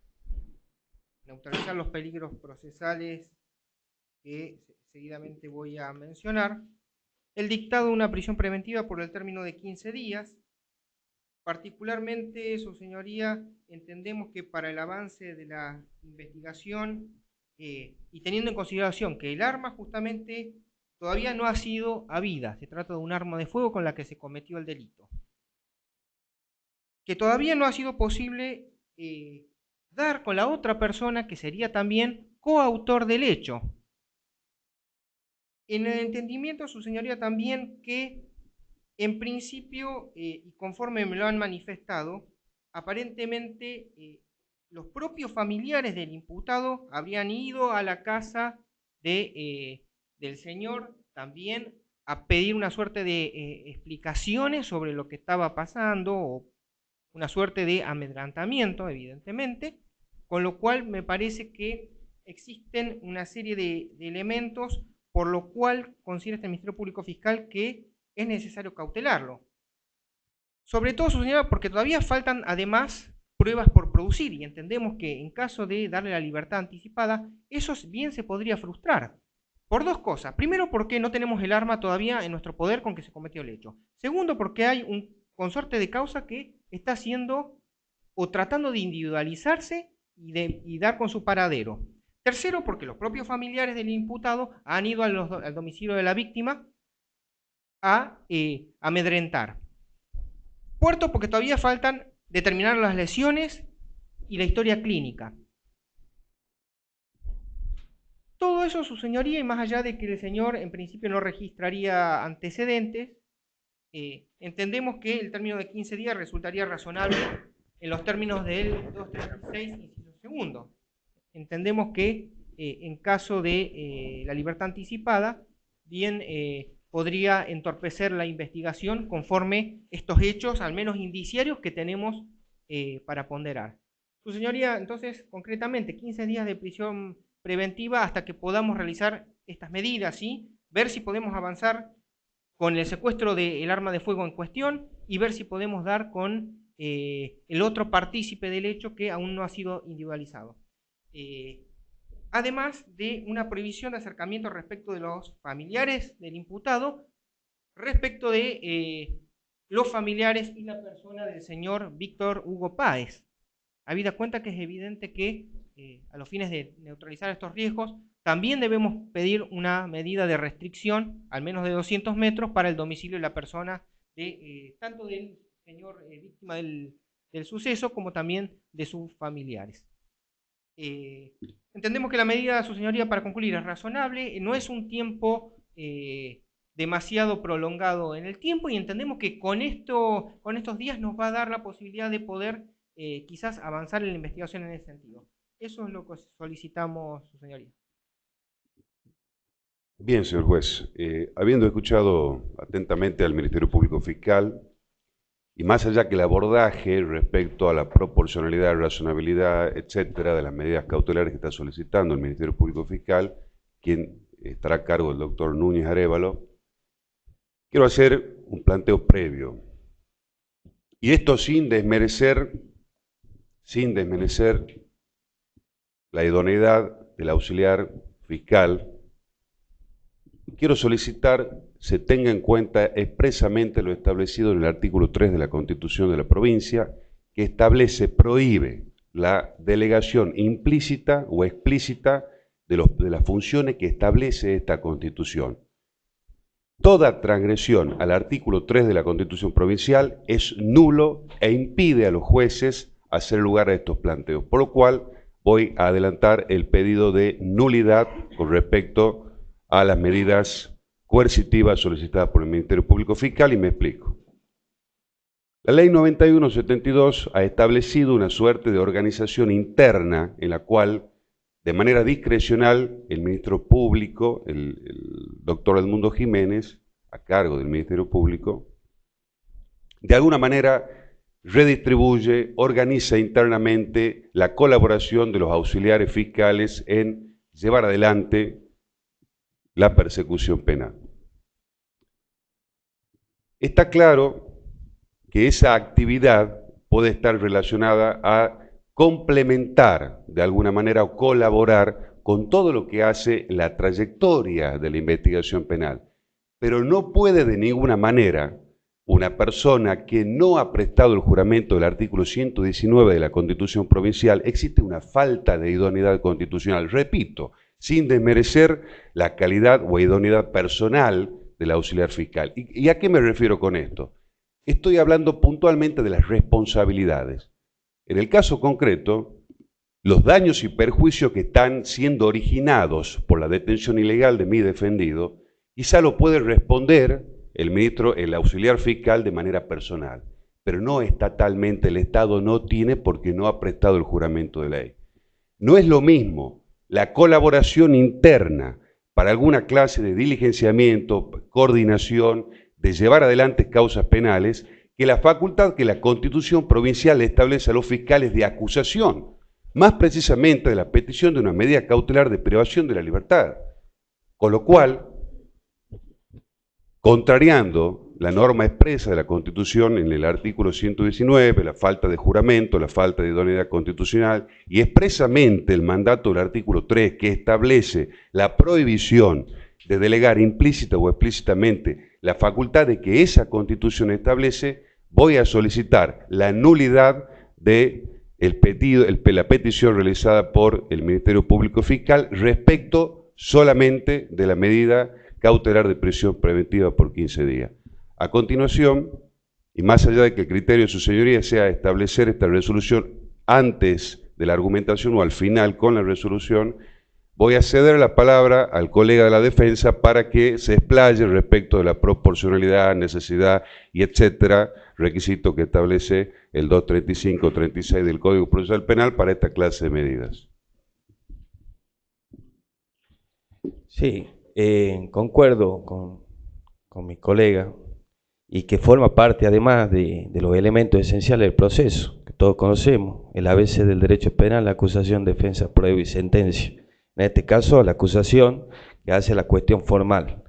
neutralizar los peligros procesales que seguidamente voy a mencionar, el dictado de una prisión preventiva por el término de 15 días. Particularmente, su señoría, entendemos que para el avance de la investigación y teniendo en consideración que el arma justamente todavía no ha sido habida, se trata de un arma de fuego con la que se cometió el delito, que todavía no ha sido posible dar con la otra persona que sería también coautor del hecho. En el entendimiento, su señoría, también que en principio, y conforme me lo han manifestado, aparentemente los propios familiares del imputado habrían ido a la casa del señor también a pedir una suerte de explicaciones sobre lo que estaba pasando, o una suerte de amedrentamiento, evidentemente, con lo cual me parece que existen una serie de elementos por lo cual considera este Ministerio Público Fiscal que es necesario cautelarlo. Sobre todo, su señora, porque todavía faltan además pruebas por producir, y entendemos que en caso de darle la libertad anticipada, eso bien se podría frustrar. Por dos cosas. Primero, porque no tenemos el arma todavía en nuestro poder con que se cometió el hecho. Segundo, porque hay un consorte de causa que está haciendo o tratando de individualizarse y dar con su paradero. Tercero, porque los propios familiares del imputado han ido al domicilio de la víctima a amedrentar. Cuarto, porque todavía faltan determinar las lesiones y la historia clínica. Todo eso, su señoría, y más allá de que el señor en principio no registraría antecedentes, entendemos que el término de 15 días resultaría razonable en los términos del 236, inciso Segundo, entendemos que en caso de la libertad anticipada, bien podría entorpecer la investigación conforme estos hechos, al menos indiciarios, que tenemos para ponderar. Su señoría, entonces, concretamente, 15 días de prisión preventiva hasta que podamos realizar estas medidas, ¿sí? Ver si podemos avanzar con el secuestro del arma de fuego en cuestión y ver si podemos dar con el otro partícipe del hecho que aún no ha sido individualizado. Además de una prohibición de acercamiento respecto de los familiares del imputado, respecto de los familiares y la persona del señor Víctor Hugo Páez. Habida cuenta que es evidente que a los fines de neutralizar estos riesgos, también debemos pedir una medida de restricción, al menos de 200 metros, para el domicilio de la persona, tanto del señor víctima del suceso, como también de sus familiares. Entendemos que la medida, su señoría, para concluir, es razonable, no es un tiempo demasiado prolongado en el tiempo, y entendemos que con estos días nos va a dar la posibilidad de poder quizás avanzar en la investigación en ese sentido. Eso es lo que solicitamos, su señoría. Bien, señor juez. Habiendo escuchado atentamente al Ministerio Público Fiscal, y más allá que el abordaje respecto a la proporcionalidad, razonabilidad, etcétera, de las medidas cautelares que está solicitando el Ministerio Público Fiscal, quien estará a cargo del doctor Núñez Arévalo, quiero hacer un planteo previo. Y esto sin desmerecer la idoneidad del auxiliar fiscal. Quiero solicitar se tenga en cuenta expresamente lo establecido en el artículo 3 de la Constitución de la provincia, que prohíbe la delegación implícita o explícita de las funciones que establece esta Constitución. Toda transgresión al artículo 3 de la Constitución provincial es nulo e impide a los jueces hacer lugar a estos planteos, por lo cual voy a adelantar el pedido de nulidad con respecto a las medidas coercitivas solicitadas por el Ministerio Público Fiscal, y me explico. La Ley 91/72 ha establecido una suerte de organización interna en la cual, de manera discrecional, el ministro público, el doctor Edmundo Jiménez, a cargo del Ministerio Público, de alguna manera redistribuye, organiza internamente la colaboración de los auxiliares fiscales en llevar adelante la persecución penal. Está claro que esa actividad puede estar relacionada a complementar de alguna manera o colaborar con todo lo que hace la trayectoria de la investigación penal, pero no puede de ninguna manera una persona que no ha prestado el juramento del artículo 119 de la Constitución provincial. Existe una falta de idoneidad constitucional, repito, sin desmerecer la calidad o idoneidad personal del auxiliar fiscal. ¿Y a qué me refiero con esto? Estoy hablando puntualmente de las responsabilidades. En el caso concreto, los daños y perjuicios que están siendo originados por la detención ilegal de mi defendido, quizá lo puede responder el auxiliar fiscal de manera personal, pero no estatalmente. El Estado no tiene porque no ha prestado el juramento de ley. No es lo mismo la colaboración interna para alguna clase de diligenciamiento, coordinación, de llevar adelante causas penales, que la facultad que la Constitución provincial establece a los fiscales de acusación, más precisamente de la petición de una medida cautelar de privación de la libertad. Con lo cual, contrariando la norma expresa de la Constitución en el artículo 119, la falta de juramento, la falta de idoneidad constitucional, y expresamente el mandato del artículo 3, que establece la prohibición de delegar implícita o explícitamente la facultad de que esa Constitución establece, voy a solicitar la nulidad de la petición realizada por el Ministerio Público Fiscal respecto solamente de la medida cautelar de prisión preventiva por 15 días. A continuación, y más allá de que el criterio de su señoría sea establecer esta resolución antes de la argumentación o al final con la resolución, voy a ceder la palabra al colega de la defensa para que se explaye respecto de la proporcionalidad, necesidad y etcétera, requisito que establece el 235-36 del Código Procesal Penal para esta clase de medidas. Sí, concuerdo con mi colega y que forma parte además de los elementos esenciales del proceso, que todos conocemos, el ABC del derecho penal, la acusación, defensa, prueba y sentencia. En este caso, la acusación que hace la cuestión formal.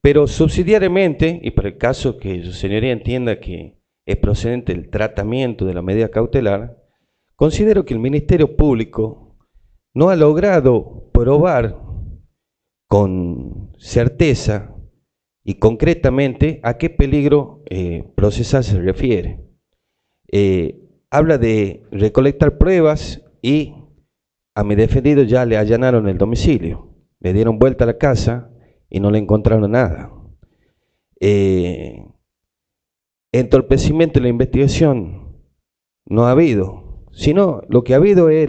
Pero subsidiariamente, y para el caso que su señoría entienda que es procedente el tratamiento de la medida cautelar, considero que el Ministerio Público no ha logrado probar con certeza y concretamente a qué peligro procesal se refiere. Habla de recolectar pruebas y a mi defendido ya le allanaron el domicilio, le dieron vuelta a la casa y no le encontraron nada. Entorpecimiento de la investigación no ha habido, sino lo que ha habido es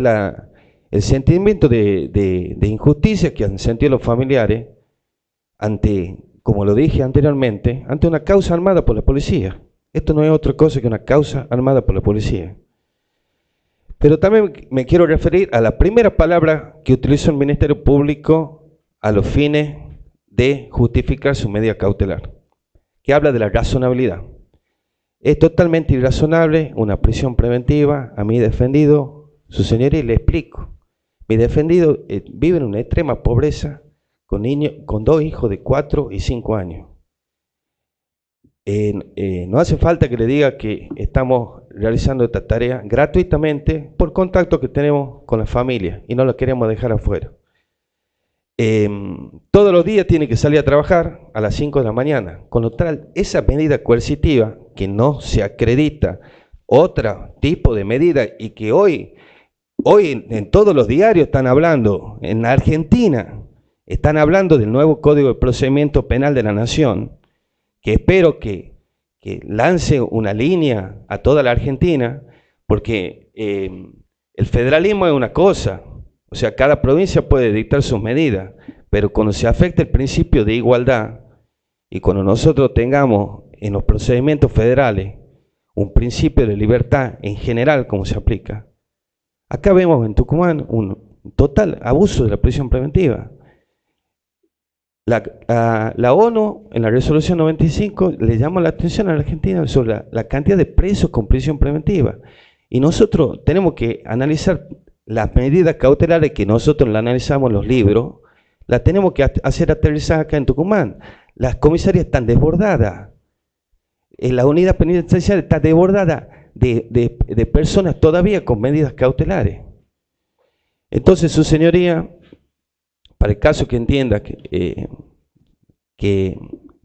el sentimiento de injusticia que han sentido los familiares ante, como lo dije anteriormente, ante una causa armada por la policía. Esto no es otra cosa que una causa armada por la policía. Pero también me quiero referir a la primera palabra que utilizó el Ministerio Público a los fines de justificar su medida cautelar, que habla de la razonabilidad. Es totalmente irrazonable una prisión preventiva a mi defendido, su señoría, y le explico. Mi defendido vive en una extrema pobreza con dos hijos de 4 y 5 años. No hace falta que le diga que estamos realizando esta tarea gratuitamente por contacto que tenemos con la familia y no la queremos dejar afuera. Todos los días tiene que salir a trabajar a las 5 de la mañana, con lo tal, esa medida coercitiva que no se acredita, otro tipo de medida y que hoy en todos los diarios están hablando, en Argentina están hablando del nuevo Código de Procedimiento Penal de la Nación, que espero que lance una línea a toda la Argentina, porque el federalismo es una cosa, o sea, cada provincia puede dictar sus medidas, pero cuando se afecta el principio de igualdad y cuando nosotros tengamos en los procedimientos federales un principio de libertad en general como se aplica, acá vemos en Tucumán un total abuso de la prisión preventiva. La ONU en la resolución 95 le llama la atención a la Argentina sobre la cantidad de presos con prisión preventiva y nosotros tenemos que analizar las medidas cautelares que nosotros la analizamos en los libros, las tenemos que hacer aterrizar acá en Tucumán. Las comisarías están desbordadas, la unidad penitenciaria está desbordada de personas todavía con medidas cautelares. Entonces, su señoría, para el caso que entienda que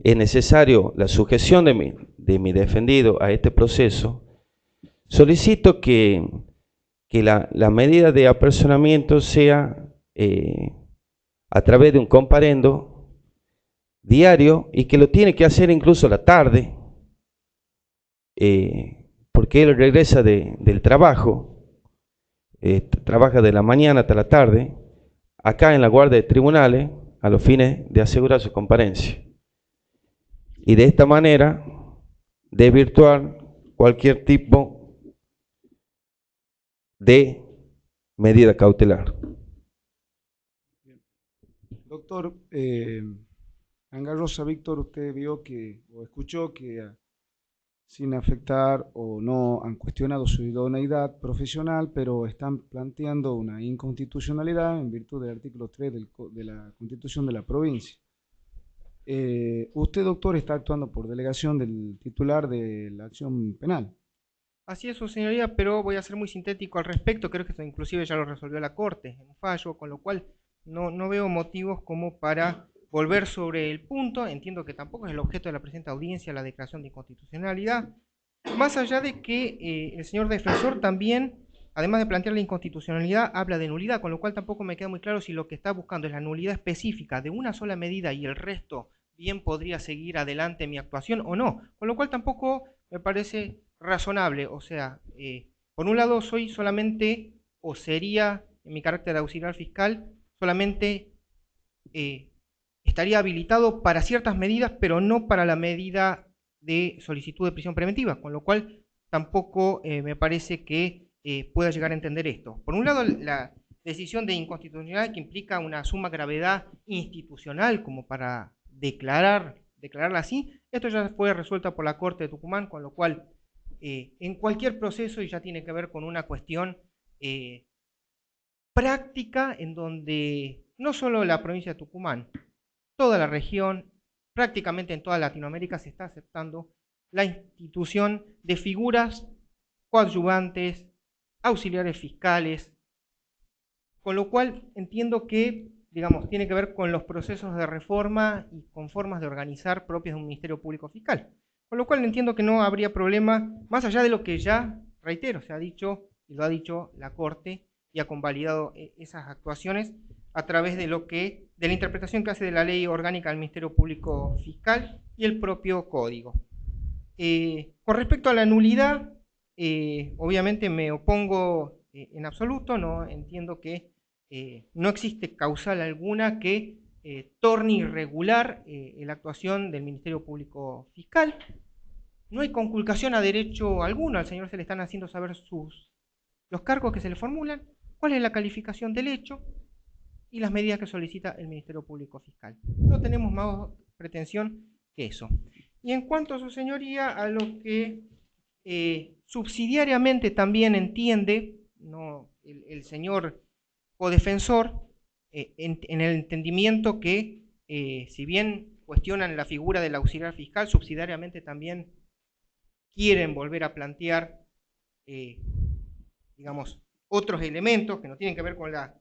es necesario la sujeción de mi defendido a este proceso, solicito que la medida de apersonamiento sea a través de un comparendo diario y que lo tiene que hacer incluso a la tarde, porque él regresa del trabajo, trabaja de la mañana hasta la tarde, acá en la guardia de tribunales, a los fines de asegurar su comparencia. Y de esta manera, desvirtuar cualquier tipo de medida cautelar. Doctor Angarrosa Víctor, usted vio que, o escuchó que sin afectar o no han cuestionado su idoneidad profesional, pero están planteando una inconstitucionalidad en virtud del artículo 3 de la Constitución de la provincia. Usted, doctor, está actuando por delegación del titular de la acción penal. Así es, su señoría, pero voy a ser muy sintético al respecto. Creo que esto inclusive ya lo resolvió la Corte en un fallo, con lo cual no veo motivos como para volver sobre el punto. Entiendo que tampoco es el objeto de la presente audiencia la declaración de inconstitucionalidad, más allá de que el señor defensor también, además de plantear la inconstitucionalidad, habla de nulidad, con lo cual tampoco me queda muy claro si lo que está buscando es la nulidad específica de una sola medida y el resto bien podría seguir adelante mi actuación o no, con lo cual tampoco me parece razonable. O sea, por un lado soy solamente, o sería en mi carácter de auxiliar fiscal, solamente estaría habilitado para ciertas medidas, pero no para la medida de solicitud de prisión preventiva, con lo cual tampoco me parece que pueda llegar a entender esto. Por un lado, la decisión de inconstitucionalidad que implica una suma gravedad institucional como para declararla así, esto ya fue resuelta por la Corte de Tucumán, con lo cual en cualquier proceso, y ya tiene que ver con una cuestión práctica en donde no solo la provincia de Tucumán, toda la región, prácticamente en toda Latinoamérica se está aceptando la institución de figuras coadyuvantes, auxiliares fiscales, con lo cual entiendo que, digamos, tiene que ver con los procesos de reforma y con formas de organizar propias de un Ministerio Público Fiscal. Con lo cual entiendo que no habría problema, más allá de lo que ya, reitero, se ha dicho y lo ha dicho la Corte y ha convalidado esas actuaciones a través de de la interpretación que hace de la Ley Orgánica del Ministerio Público Fiscal y el propio Código. Con respecto a la nulidad, obviamente me opongo en absoluto, no entiendo que no existe causal alguna que torne irregular la actuación del Ministerio Público Fiscal. No hay conculcación a derecho alguno, al señor se le están haciendo saber los cargos que se le formulan, cuál es la calificación del hecho y las medidas que solicita el Ministerio Público Fiscal. No tenemos más pretensión que eso. Y en cuanto a su señoría, a lo que subsidiariamente también entiende el señor codefensor, en el entendimiento que si bien cuestionan la figura del auxiliar fiscal, subsidiariamente también quieren volver a plantear, digamos, otros elementos que no tienen que ver con la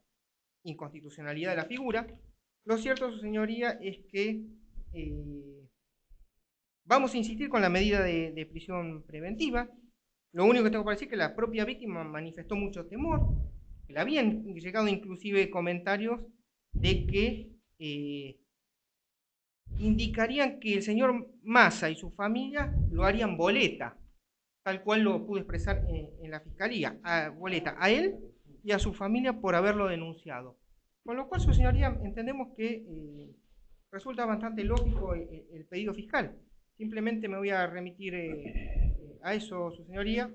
inconstitucionalidad de la figura. Lo cierto, su señoría, es que vamos a insistir con la medida de prisión preventiva. Lo único que tengo para decir es que la propia víctima manifestó mucho temor, que le habían llegado inclusive comentarios de que indicarían que el señor Massa y su familia lo harían boleta, tal cual lo pudo expresar en la fiscalía, boleta a él y a su familia por haberlo denunciado. Con lo cual, su señoría, entendemos que resulta bastante lógico el pedido fiscal. Simplemente me voy a remitir a eso, su señoría.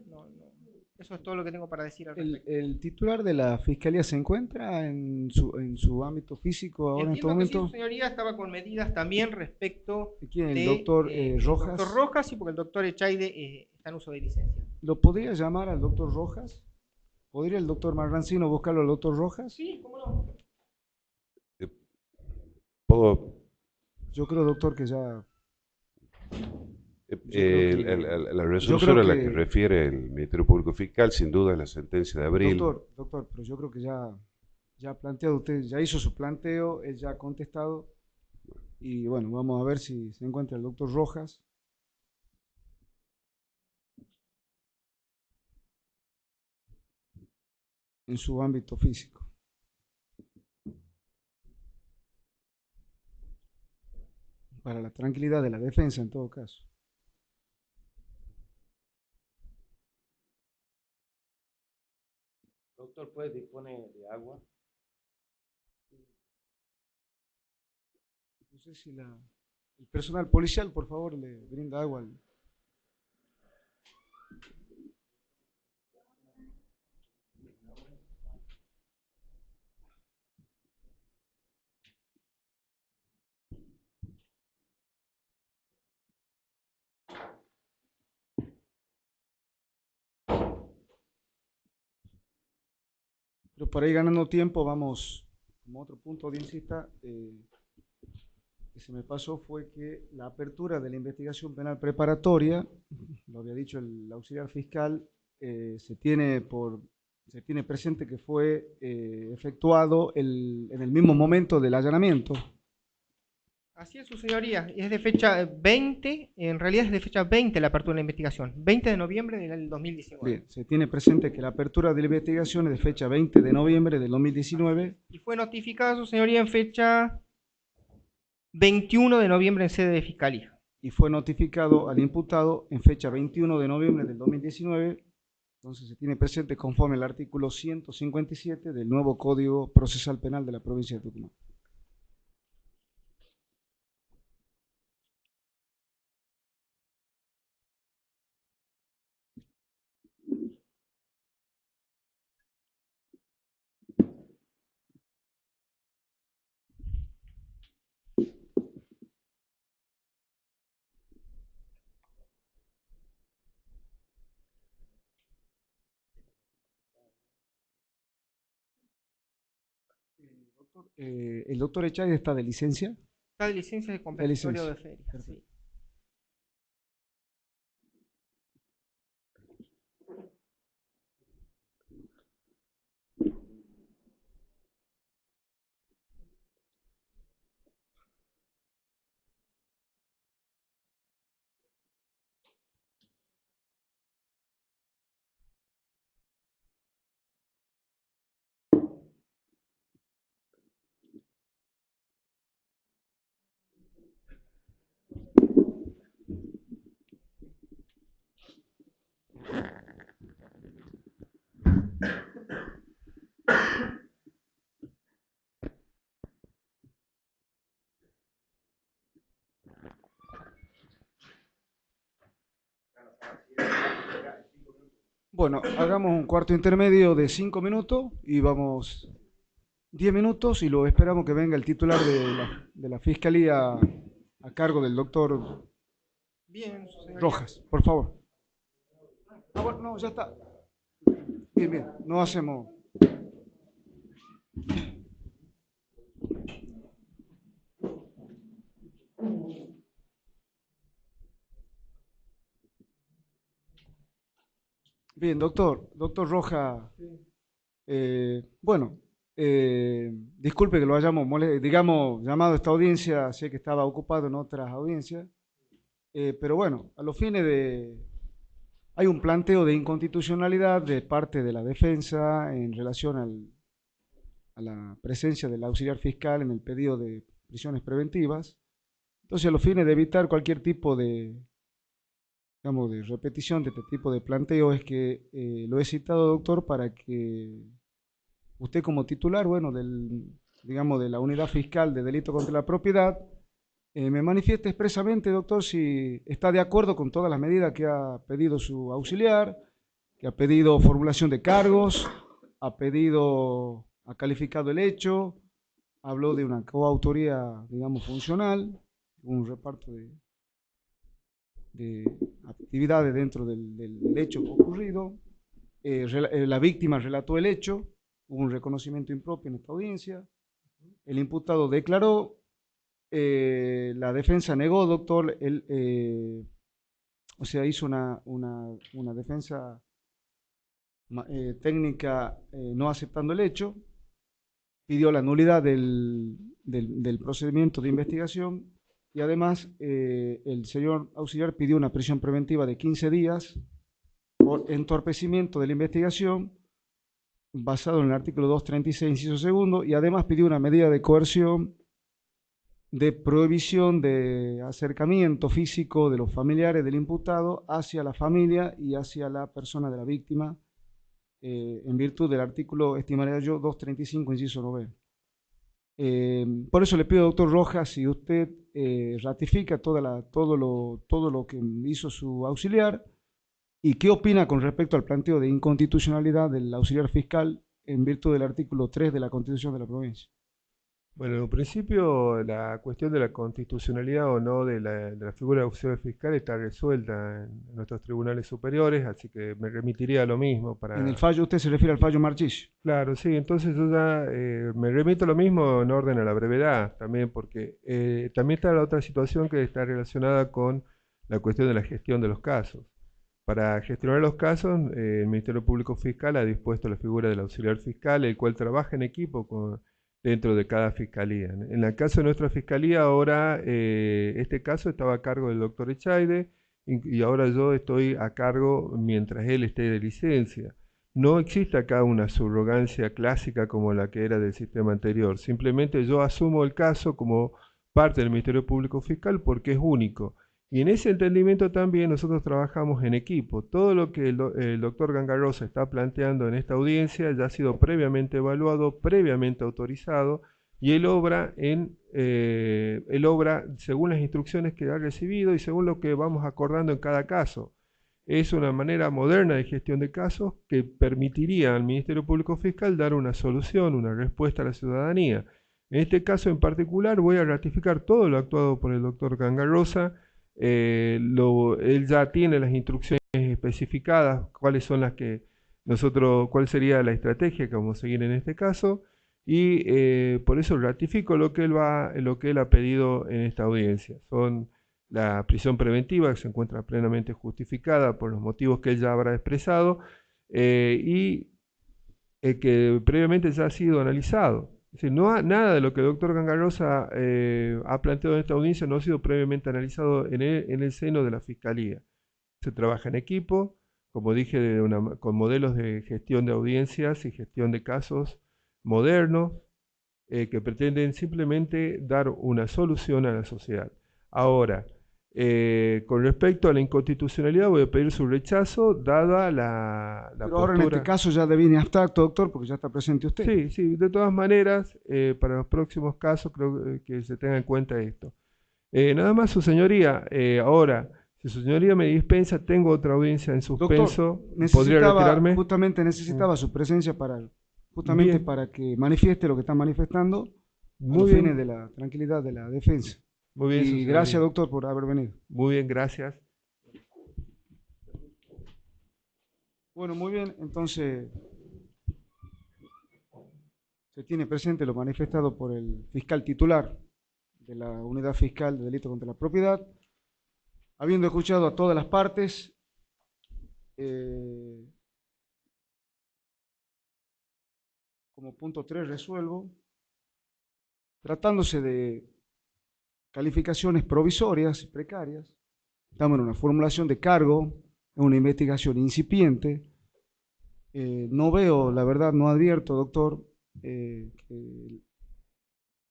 Eso es todo lo que tengo para decir al respecto. ¿El titular de la Fiscalía se encuentra en su ámbito físico ahora en este momento? Que sí, su señoría estaba con medidas también respecto ¿Quién? ¿El doctor Rojas? El doctor Rojas, sí, porque el doctor Echaide está en uso de licencia. ¿Lo podría llamar al doctor Rojas? ¿Podría el doctor Marrancino buscarlo al doctor Rojas? Sí, cómo no. ¿Puedo? Yo creo, doctor, que ya... La resolución a la que refiere el Ministerio Público Fiscal, sin duda, es la sentencia de abril. Doctor, pero yo creo que ya ha planteado usted, ya hizo su planteo, él ya ha contestado. Y bueno, vamos a ver si se encuentra el doctor Rojas. En su ámbito físico. Para la tranquilidad de la defensa, en todo caso. Doctor, ¿puede disponer de agua? No sé si el personal policial, por favor, le brinda agua al... Pero para ir ganando tiempo, vamos, como otro punto audiencista, que se me pasó fue que la apertura de la investigación penal preparatoria, lo había dicho el auxiliar fiscal, se tiene presente que fue efectuado en el mismo momento del allanamiento. Así es, su señoría, es de fecha 20, en realidad es de fecha 20 la apertura de la investigación, 20 de noviembre del 2019. Bien, se tiene presente que la apertura de la investigación es de fecha 20 de noviembre del 2019. Y fue notificada, su señoría, en fecha 21 de noviembre en sede de fiscalía. Y fue notificado al imputado en fecha 21 de noviembre del 2019. Entonces se tiene presente conforme al artículo 157 del nuevo Código Procesal Penal de la provincia de Tucumán. El doctor Echagüe está de licencia. Está de licencia de compensatorio de licencia. feria. Perfecto. Sí. Bueno, hagamos un cuarto intermedio de 5 minutos y vamos 10 minutos y lo esperamos que venga el titular de la Fiscalía a cargo del doctor Bien, su señoría. Rojas, por favor. Ah, bueno, no, ya está. Bien, bien, no hacemos... Bien, doctor Rojas, bueno, disculpe que lo hayamos, digamos, llamado a esta audiencia, sé que estaba ocupado en otras audiencias, pero bueno, a los fines de... Hay un planteo de inconstitucionalidad de parte de la defensa en relación a la presencia del auxiliar fiscal en el pedido de prisiones preventivas. Entonces, a los fines de evitar cualquier tipo de, digamos, de repetición de este tipo de planteo, es que lo he citado, doctor, para que usted como titular, bueno, digamos, de la unidad fiscal de delito contra la propiedad, me manifieste expresamente, doctor, si está de acuerdo con todas las medidas que ha pedido su auxiliar, que ha pedido formulación de cargos, ha calificado el hecho, habló de una coautoría, digamos, funcional, un reparto de actividades dentro del hecho ocurrido. La víctima relató el hecho, hubo un reconocimiento impropio en esta audiencia, el imputado declaró, la defensa negó, doctor, o sea, hizo una defensa técnica no aceptando el hecho, pidió la nulidad del procedimiento de investigación y además el señor auxiliar pidió una prisión preventiva de 15 días por entorpecimiento de la investigación basado en el artículo 236, inciso segundo, y además pidió una medida de coerción de prohibición de acercamiento físico de los familiares del imputado hacia la familia y hacia la persona de la víctima, en virtud del artículo, estimaría yo, 235, inciso 9. Por eso le pido, doctor Rojas, si usted ratifica todo lo que hizo su auxiliar y qué opina con respecto al planteo de inconstitucionalidad del auxiliar fiscal en virtud del artículo 3 de la Constitución de la provincia. Bueno, en un principio la cuestión de la constitucionalidad o no de la figura de auxiliar fiscal está resuelta en nuestros tribunales superiores, así que me remitiría a lo mismo para... En el fallo, usted se refiere al fallo Marchis. Claro, sí, entonces yo ya me remito a lo mismo en orden a la brevedad también, porque también está la otra situación que está relacionada con la cuestión de la gestión de los casos. Para gestionar los casos, el Ministerio Público Fiscal ha dispuesto la figura del auxiliar fiscal, el cual trabaja en equipo dentro de cada fiscalía. En el caso de nuestra fiscalía, ahora este caso estaba a cargo del doctor Echagüe y ahora yo estoy a cargo mientras él esté de licencia. No existe acá una subrogancia clásica como la que era del sistema anterior. Simplemente yo asumo el caso como parte del Ministerio Público Fiscal porque es único. Y en ese entendimiento también nosotros trabajamos en equipo. Todo lo que el doctor Gangarrosa está planteando en esta audiencia ya ha sido previamente evaluado, previamente autorizado, y él obra según las instrucciones que ha recibido y según lo que vamos acordando en cada caso. Es una manera moderna de gestión de casos que permitiría al Ministerio Público Fiscal dar una solución, una respuesta a la ciudadanía. En este caso en particular voy a ratificar todo lo actuado por el doctor Gangarrosa. Él ya tiene las instrucciones especificadas, cuáles son las que cuál sería la estrategia que vamos a seguir en este caso, y por eso ratifico lo que él ha pedido en esta audiencia. Son la prisión preventiva, que se encuentra plenamente justificada por los motivos que él ya habrá expresado, y que previamente ya ha sido analizado. Es decir, nada de lo que el doctor Gangarosa ha planteado en esta audiencia no ha sido previamente analizado en el seno de la Fiscalía. Se trabaja en equipo, como dije, con modelos de gestión de audiencias y gestión de casos modernos que pretenden simplemente dar una solución a la sociedad. Ahora, con respecto a la inconstitucionalidad, voy a pedir su rechazo, dada la Pero postura. ahora en este caso ya devine abstracto, doctor, porque ya está presente usted. Sí, sí, de todas maneras, para los próximos casos creo que se tenga en cuenta esto. Nada más, su señoría, ahora, si su señoría me dispensa, tengo otra audiencia en suspenso. Doctor, ¿Podría retirarme? justamente necesitaba su presencia justamente Bien. para que manifieste lo que está manifestando a Muy los bien. fines de la tranquilidad de la defensa. Muy bien, su Y señoría. gracias, doctor, por haber venido. Muy bien, gracias. Bueno, muy bien, entonces se tiene presente lo manifestado por el fiscal titular de la Unidad Fiscal de Delito contra la Propiedad. Habiendo escuchado a todas las partes, como punto 3 resuelvo, tratándose de calificaciones provisorias y precarias, estamos en una formulación de cargo, en una investigación incipiente. No veo, la verdad, no advierto, doctor, que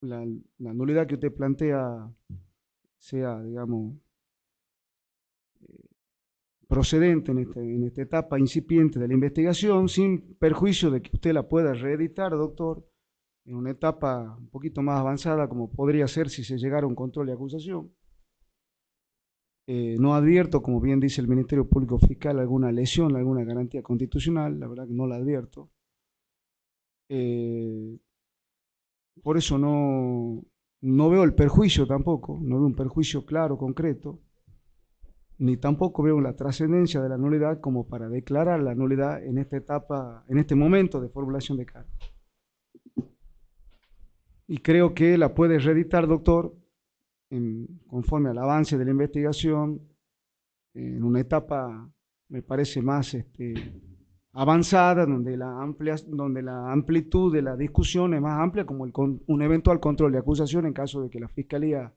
la nulidad que usted plantea sea, digamos, procedente en esta etapa incipiente de la investigación, sin perjuicio de que usted la pueda reeditar, doctor, en una etapa un poquito más avanzada, como podría ser si se llegara a un control de acusación. No advierto, como bien dice el Ministerio Público Fiscal, alguna lesión, alguna garantía constitucional, la verdad que no la advierto. Por eso no veo el perjuicio tampoco, no veo un perjuicio claro, concreto, ni tampoco veo la trascendencia de la nulidad como para declarar la nulidad en esta etapa, en este momento de formulación de cargo. Y creo que la puede reeditar, doctor, conforme al avance de la investigación, en una etapa, me parece, más avanzada, donde la amplitud de la discusión es más amplia, como un eventual control de acusación en caso de que la Fiscalía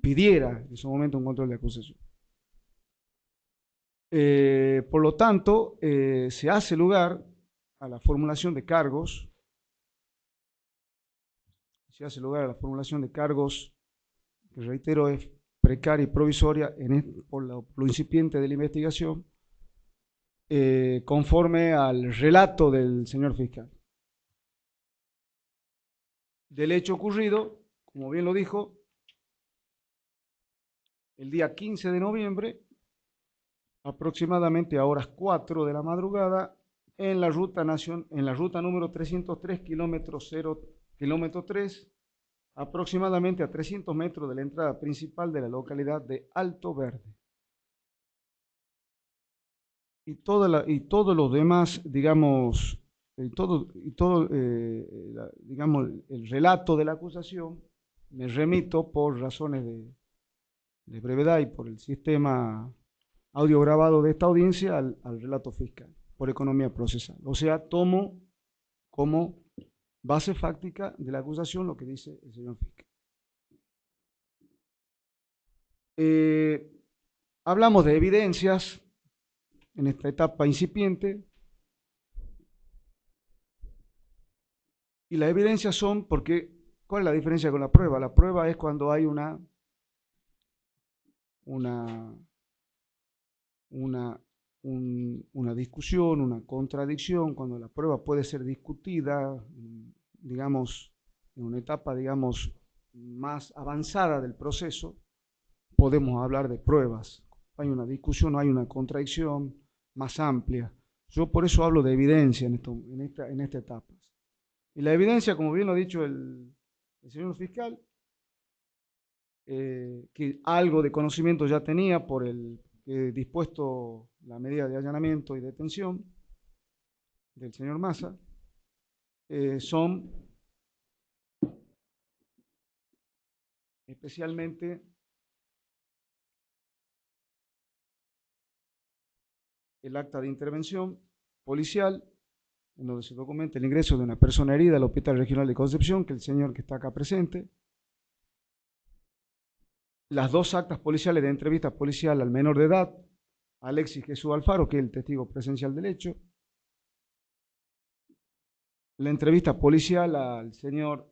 pidiera en ese momento un control de acusación. Por lo tanto, se hace lugar a la formulación de cargos, que reitero es precaria y provisoria por lo incipiente de la investigación, conforme al relato del señor fiscal. Del hecho ocurrido, como bien lo dijo, el día 15 de noviembre, aproximadamente a horas 4 de la madrugada, en la ruta número 303, kilómetro 3, aproximadamente a 300 metros de la entrada principal de la localidad de Alto Verde. Y todos los demás, digamos, digamos, el relato de la acusación, me remito por razones de brevedad y por el sistema audio grabado de esta audiencia al relato fiscal, por economía procesal. O sea, tomo como base fáctica de la acusación lo que dice el señor fiscal. Hablamos de evidencias en esta etapa incipiente, y las evidencias son porque, ¿cuál es la diferencia con la prueba? La prueba es cuando hay una discusión, una contradicción, cuando la prueba puede ser discutida, digamos, en una etapa, digamos, más avanzada del proceso, podemos hablar de pruebas. Hay una discusión, hay una contradicción más amplia. Yo por eso hablo de evidencia en esta etapa. Y la evidencia, como bien lo ha dicho el señor fiscal, que algo de conocimiento ya tenía por el dispuesto la medida de allanamiento y detención del señor Massa, son especialmente el acta de intervención policial, en donde se documenta el ingreso de una persona herida al Hospital Regional de Concepción, que es el señor que está acá presente, las dos actas policiales de entrevista policial al menor de edad, Alexis Jesús Alfaro, que es el testigo presencial del hecho, la entrevista policial al señor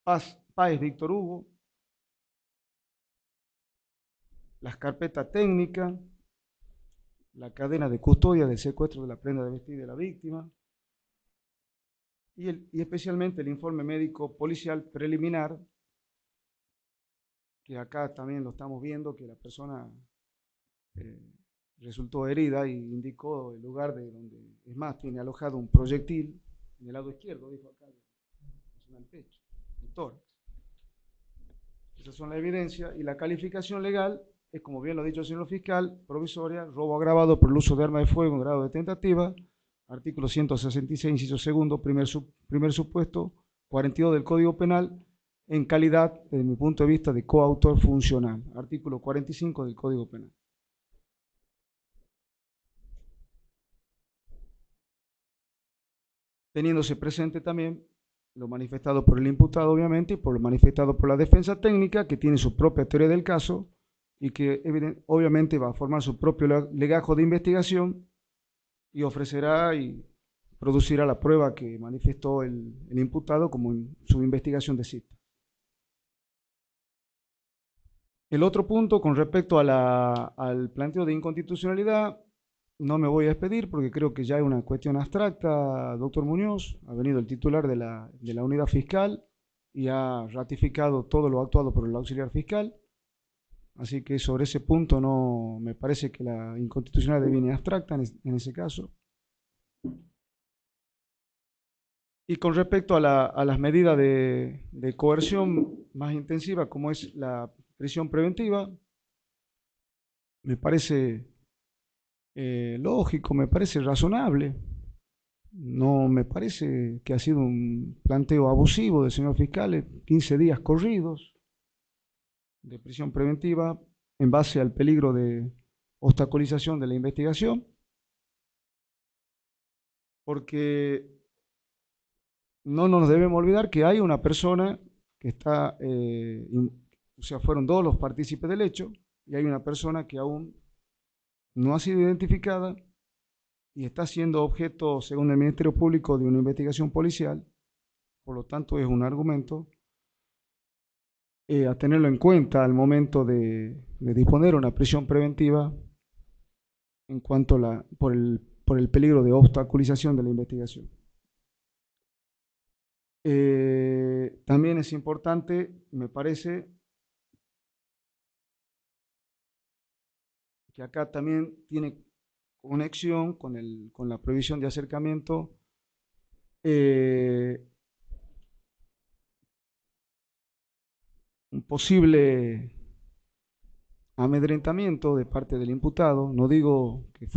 Páez Víctor Hugo, las carpetas técnicas, la cadena de custodia del secuestro de la prenda de vestir de la víctima y especialmente el informe médico policial preliminar, que acá también lo estamos viendo, que la persona resultó herida y indicó el lugar de donde, es más, tiene alojado un proyectil en el lado izquierdo, dijo acá, en el pecho, el tórax. Esas son las evidencias y la calificación legal es, como bien lo ha dicho el señor fiscal, provisoria, robo agravado por el uso de arma de fuego en grado de tentativa, artículo 166, inciso segundo, primer supuesto, 42 del Código Penal, en calidad, desde mi punto de vista, de coautor funcional, artículo 45 del Código Penal. Teniéndose presente también lo manifestado por el imputado, obviamente, y por lo manifestado por la defensa técnica, que tiene su propia teoría del caso y que obviamente va a formar su propio legajo de investigación y ofrecerá y producirá la prueba que manifestó el imputado como en su investigación de cita. El otro punto, con respecto a al planteo de inconstitucionalidad, no me voy a despedir porque creo que ya es una cuestión abstracta, doctor Muñoz. Ha venido el titular de la unidad fiscal y ha ratificado todo lo actuado por el auxiliar fiscal. Así que sobre ese punto no me parece que la inconstitucionalidad viene abstracta en ese caso. Y con respecto a las medidas de coerción más intensiva, como es la prisión preventiva, me parece lógico, me parece razonable. No me parece que ha sido un planteo abusivo del señor fiscal, 15 días corridos de prisión preventiva en base al peligro de obstaculización de la investigación, porque no nos debemos olvidar que hay una persona que está, o sea, fueron dos los partícipes del hecho, y hay una persona que aún no ha sido identificada y está siendo objeto, según el Ministerio Público, de una investigación policial. Por lo tanto, es un argumento a tenerlo en cuenta al momento de disponer una prisión preventiva en cuanto por el peligro de obstaculización de la investigación. También es importante, me parece, que acá también tiene conexión con la prohibición de acercamiento un posible amedrentamiento de parte del imputado. No digo que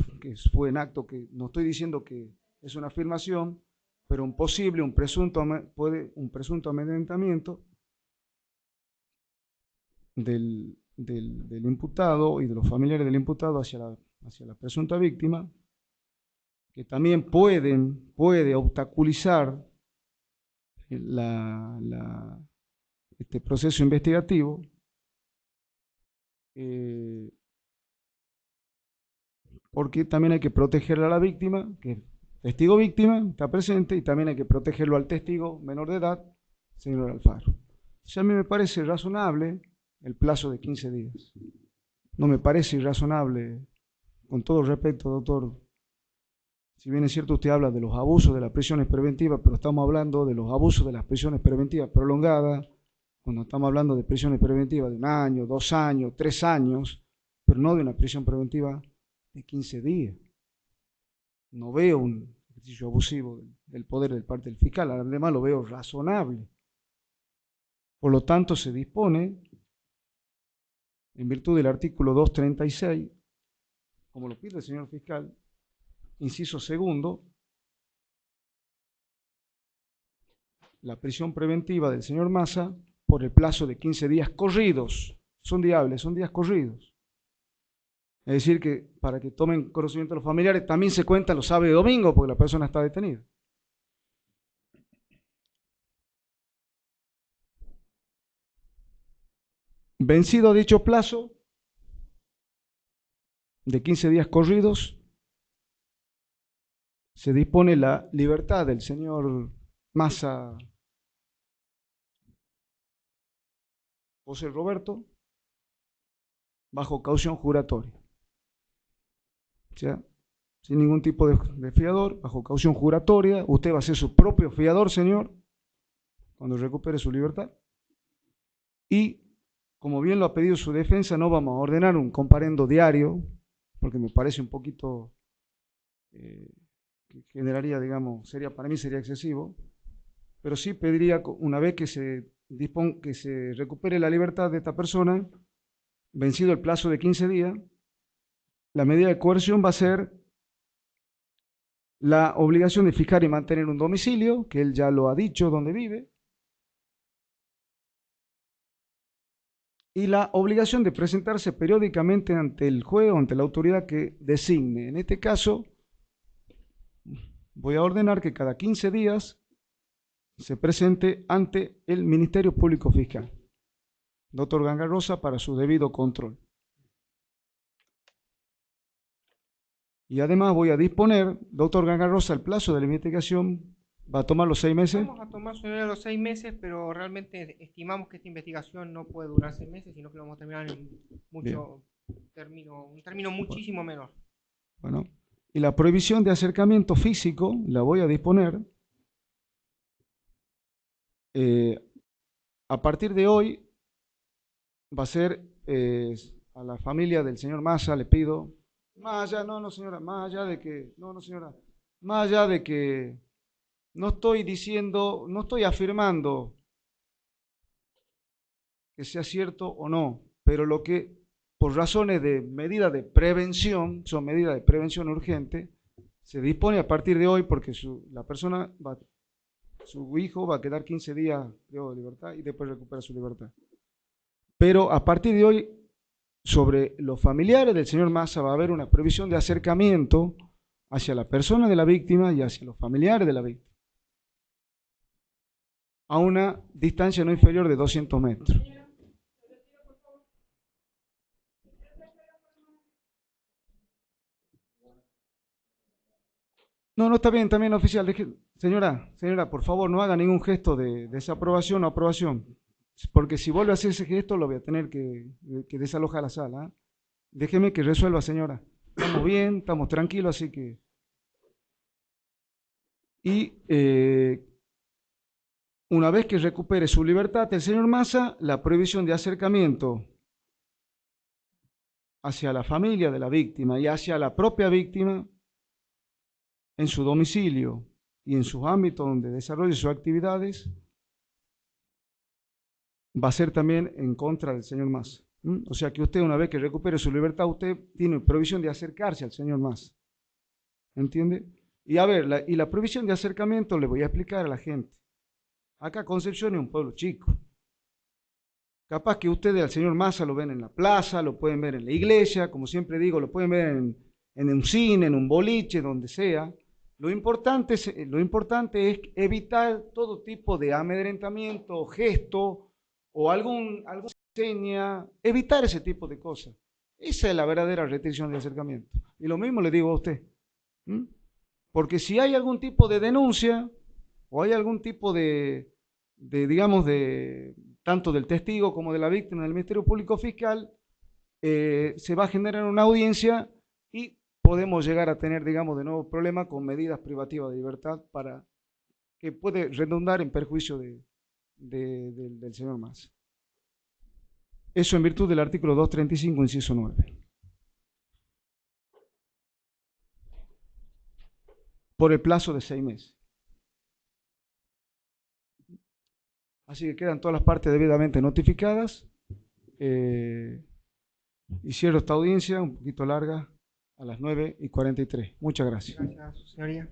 fue en acto, que no estoy diciendo que es una afirmación, pero un presunto amedrentamiento del imputado y de los familiares del imputado hacia la presunta víctima, que también puede obstaculizar este proceso investigativo, porque también hay que protegerle a la víctima, que es testigo víctima, está presente, y también hay que protegerlo al testigo menor de edad, señor Alfaro. O sea, a mí me parece razonable el plazo de 15 días. No me parece irrazonable, con todo respeto, doctor. Si bien es cierto, usted habla de los abusos de las prisiones preventivas, pero estamos hablando de los abusos de las prisiones preventivas prolongadas, cuando estamos hablando de prisiones preventivas de 1 año, 2 años, 3 años, pero no de una prisión preventiva de 15 días. No veo un ejercicio abusivo del poder de parte del fiscal, además lo veo razonable. Por lo tanto, se dispone, en virtud del artículo 236, como lo pide el señor fiscal, inciso segundo, la prisión preventiva del señor Massa por el plazo de 15 días corridos. Son diables, son días corridos. Es decir, que para que tomen conocimiento los familiares, también se cuentan los sábados y domingos porque la persona está detenida. Vencido dicho plazo de 15 días corridos, se dispone la libertad del señor Massa José Roberto bajo caución juratoria. O sea, sin ningún tipo de fiador, bajo caución juratoria. Usted va a ser su propio fiador, señor, cuando recupere su libertad. Y, como bien lo ha pedido su defensa, no vamos a ordenar un comparendo diario, porque me parece un poquito, que generaría, digamos, para mí sería excesivo, pero sí pediría, una vez que se recupere la libertad de esta persona, vencido el plazo de 15 días, la medida de coerción va a ser la obligación de fijar y mantener un domicilio, que él ya lo ha dicho, donde vive, y la obligación de presentarse periódicamente ante el juez o ante la autoridad que designe. En este caso, voy a ordenar que cada 15 días se presente ante el Ministerio Público Fiscal, doctor Gangarrosa, para su debido control. Y además voy a disponer, doctor Gangarrosa, el plazo de la investigación va a tomar los 6 meses. Vamos a tomar sobre los 6 meses, pero realmente estimamos que esta investigación no puede durar 6 meses, sino que lo vamos a terminar en un término muchísimo menor. Bueno, y la prohibición de acercamiento físico la voy a disponer. A partir de hoy va a ser a la familia del señor Massa, le pido, más allá de que no estoy afirmando que sea cierto o no, pero lo que por razones de medida de prevención, son medidas de prevención urgente, se dispone a partir de hoy porque su hijo va a quedar 15 días de libertad y después recupera su libertad. Pero a partir de hoy, sobre los familiares del señor Massa va a haber una prohibición de acercamiento hacia la persona de la víctima y hacia los familiares de la víctima, a una distancia no inferior de 200 metros. No, está bien, también oficial. Señora, por favor, no haga ningún gesto de desaprobación o aprobación, porque si vuelve a hacer ese gesto lo voy a tener que desalojar la sala. Déjeme que resuelva, señora. Estamos bien, estamos tranquilos, así que... Y una vez que recupere su libertad el señor Massa, la prohibición de acercamiento hacia la familia de la víctima y hacia la propia víctima en su domicilio y en sus ámbitos donde desarrolle sus actividades, va a ser también en contra del señor Massa. O sea que usted, una vez que recupere su libertad, usted tiene prohibición de acercarse al señor Massa. ¿Entiende? Y a ver, la prohibición de acercamiento le voy a explicar a la gente. Acá Concepción es un pueblo chico. Capaz que ustedes al señor Massa lo ven en la plaza, lo pueden ver en la iglesia, como siempre digo, lo pueden ver en un cine, en un boliche, donde sea. Lo importante es evitar todo tipo de amedrentamiento, gesto o alguna seña, evitar ese tipo de cosas. Esa es la verdadera restricción de acercamiento. Y lo mismo le digo a usted. Porque si hay algún tipo de denuncia o hay algún tipo digamos, tanto del testigo como de la víctima del Ministerio Público Fiscal, se va a generar una audiencia y podemos llegar a tener, digamos, de nuevo problemas con medidas privativas de libertad que puede redundar en perjuicio del señor Massa. Eso en virtud del artículo 235, inciso 9. Por el plazo de 6 meses. Así que quedan todas las partes debidamente notificadas. Y cierro esta audiencia, un poquito larga, a las 9:43. Muchas gracias. Gracias, señoría.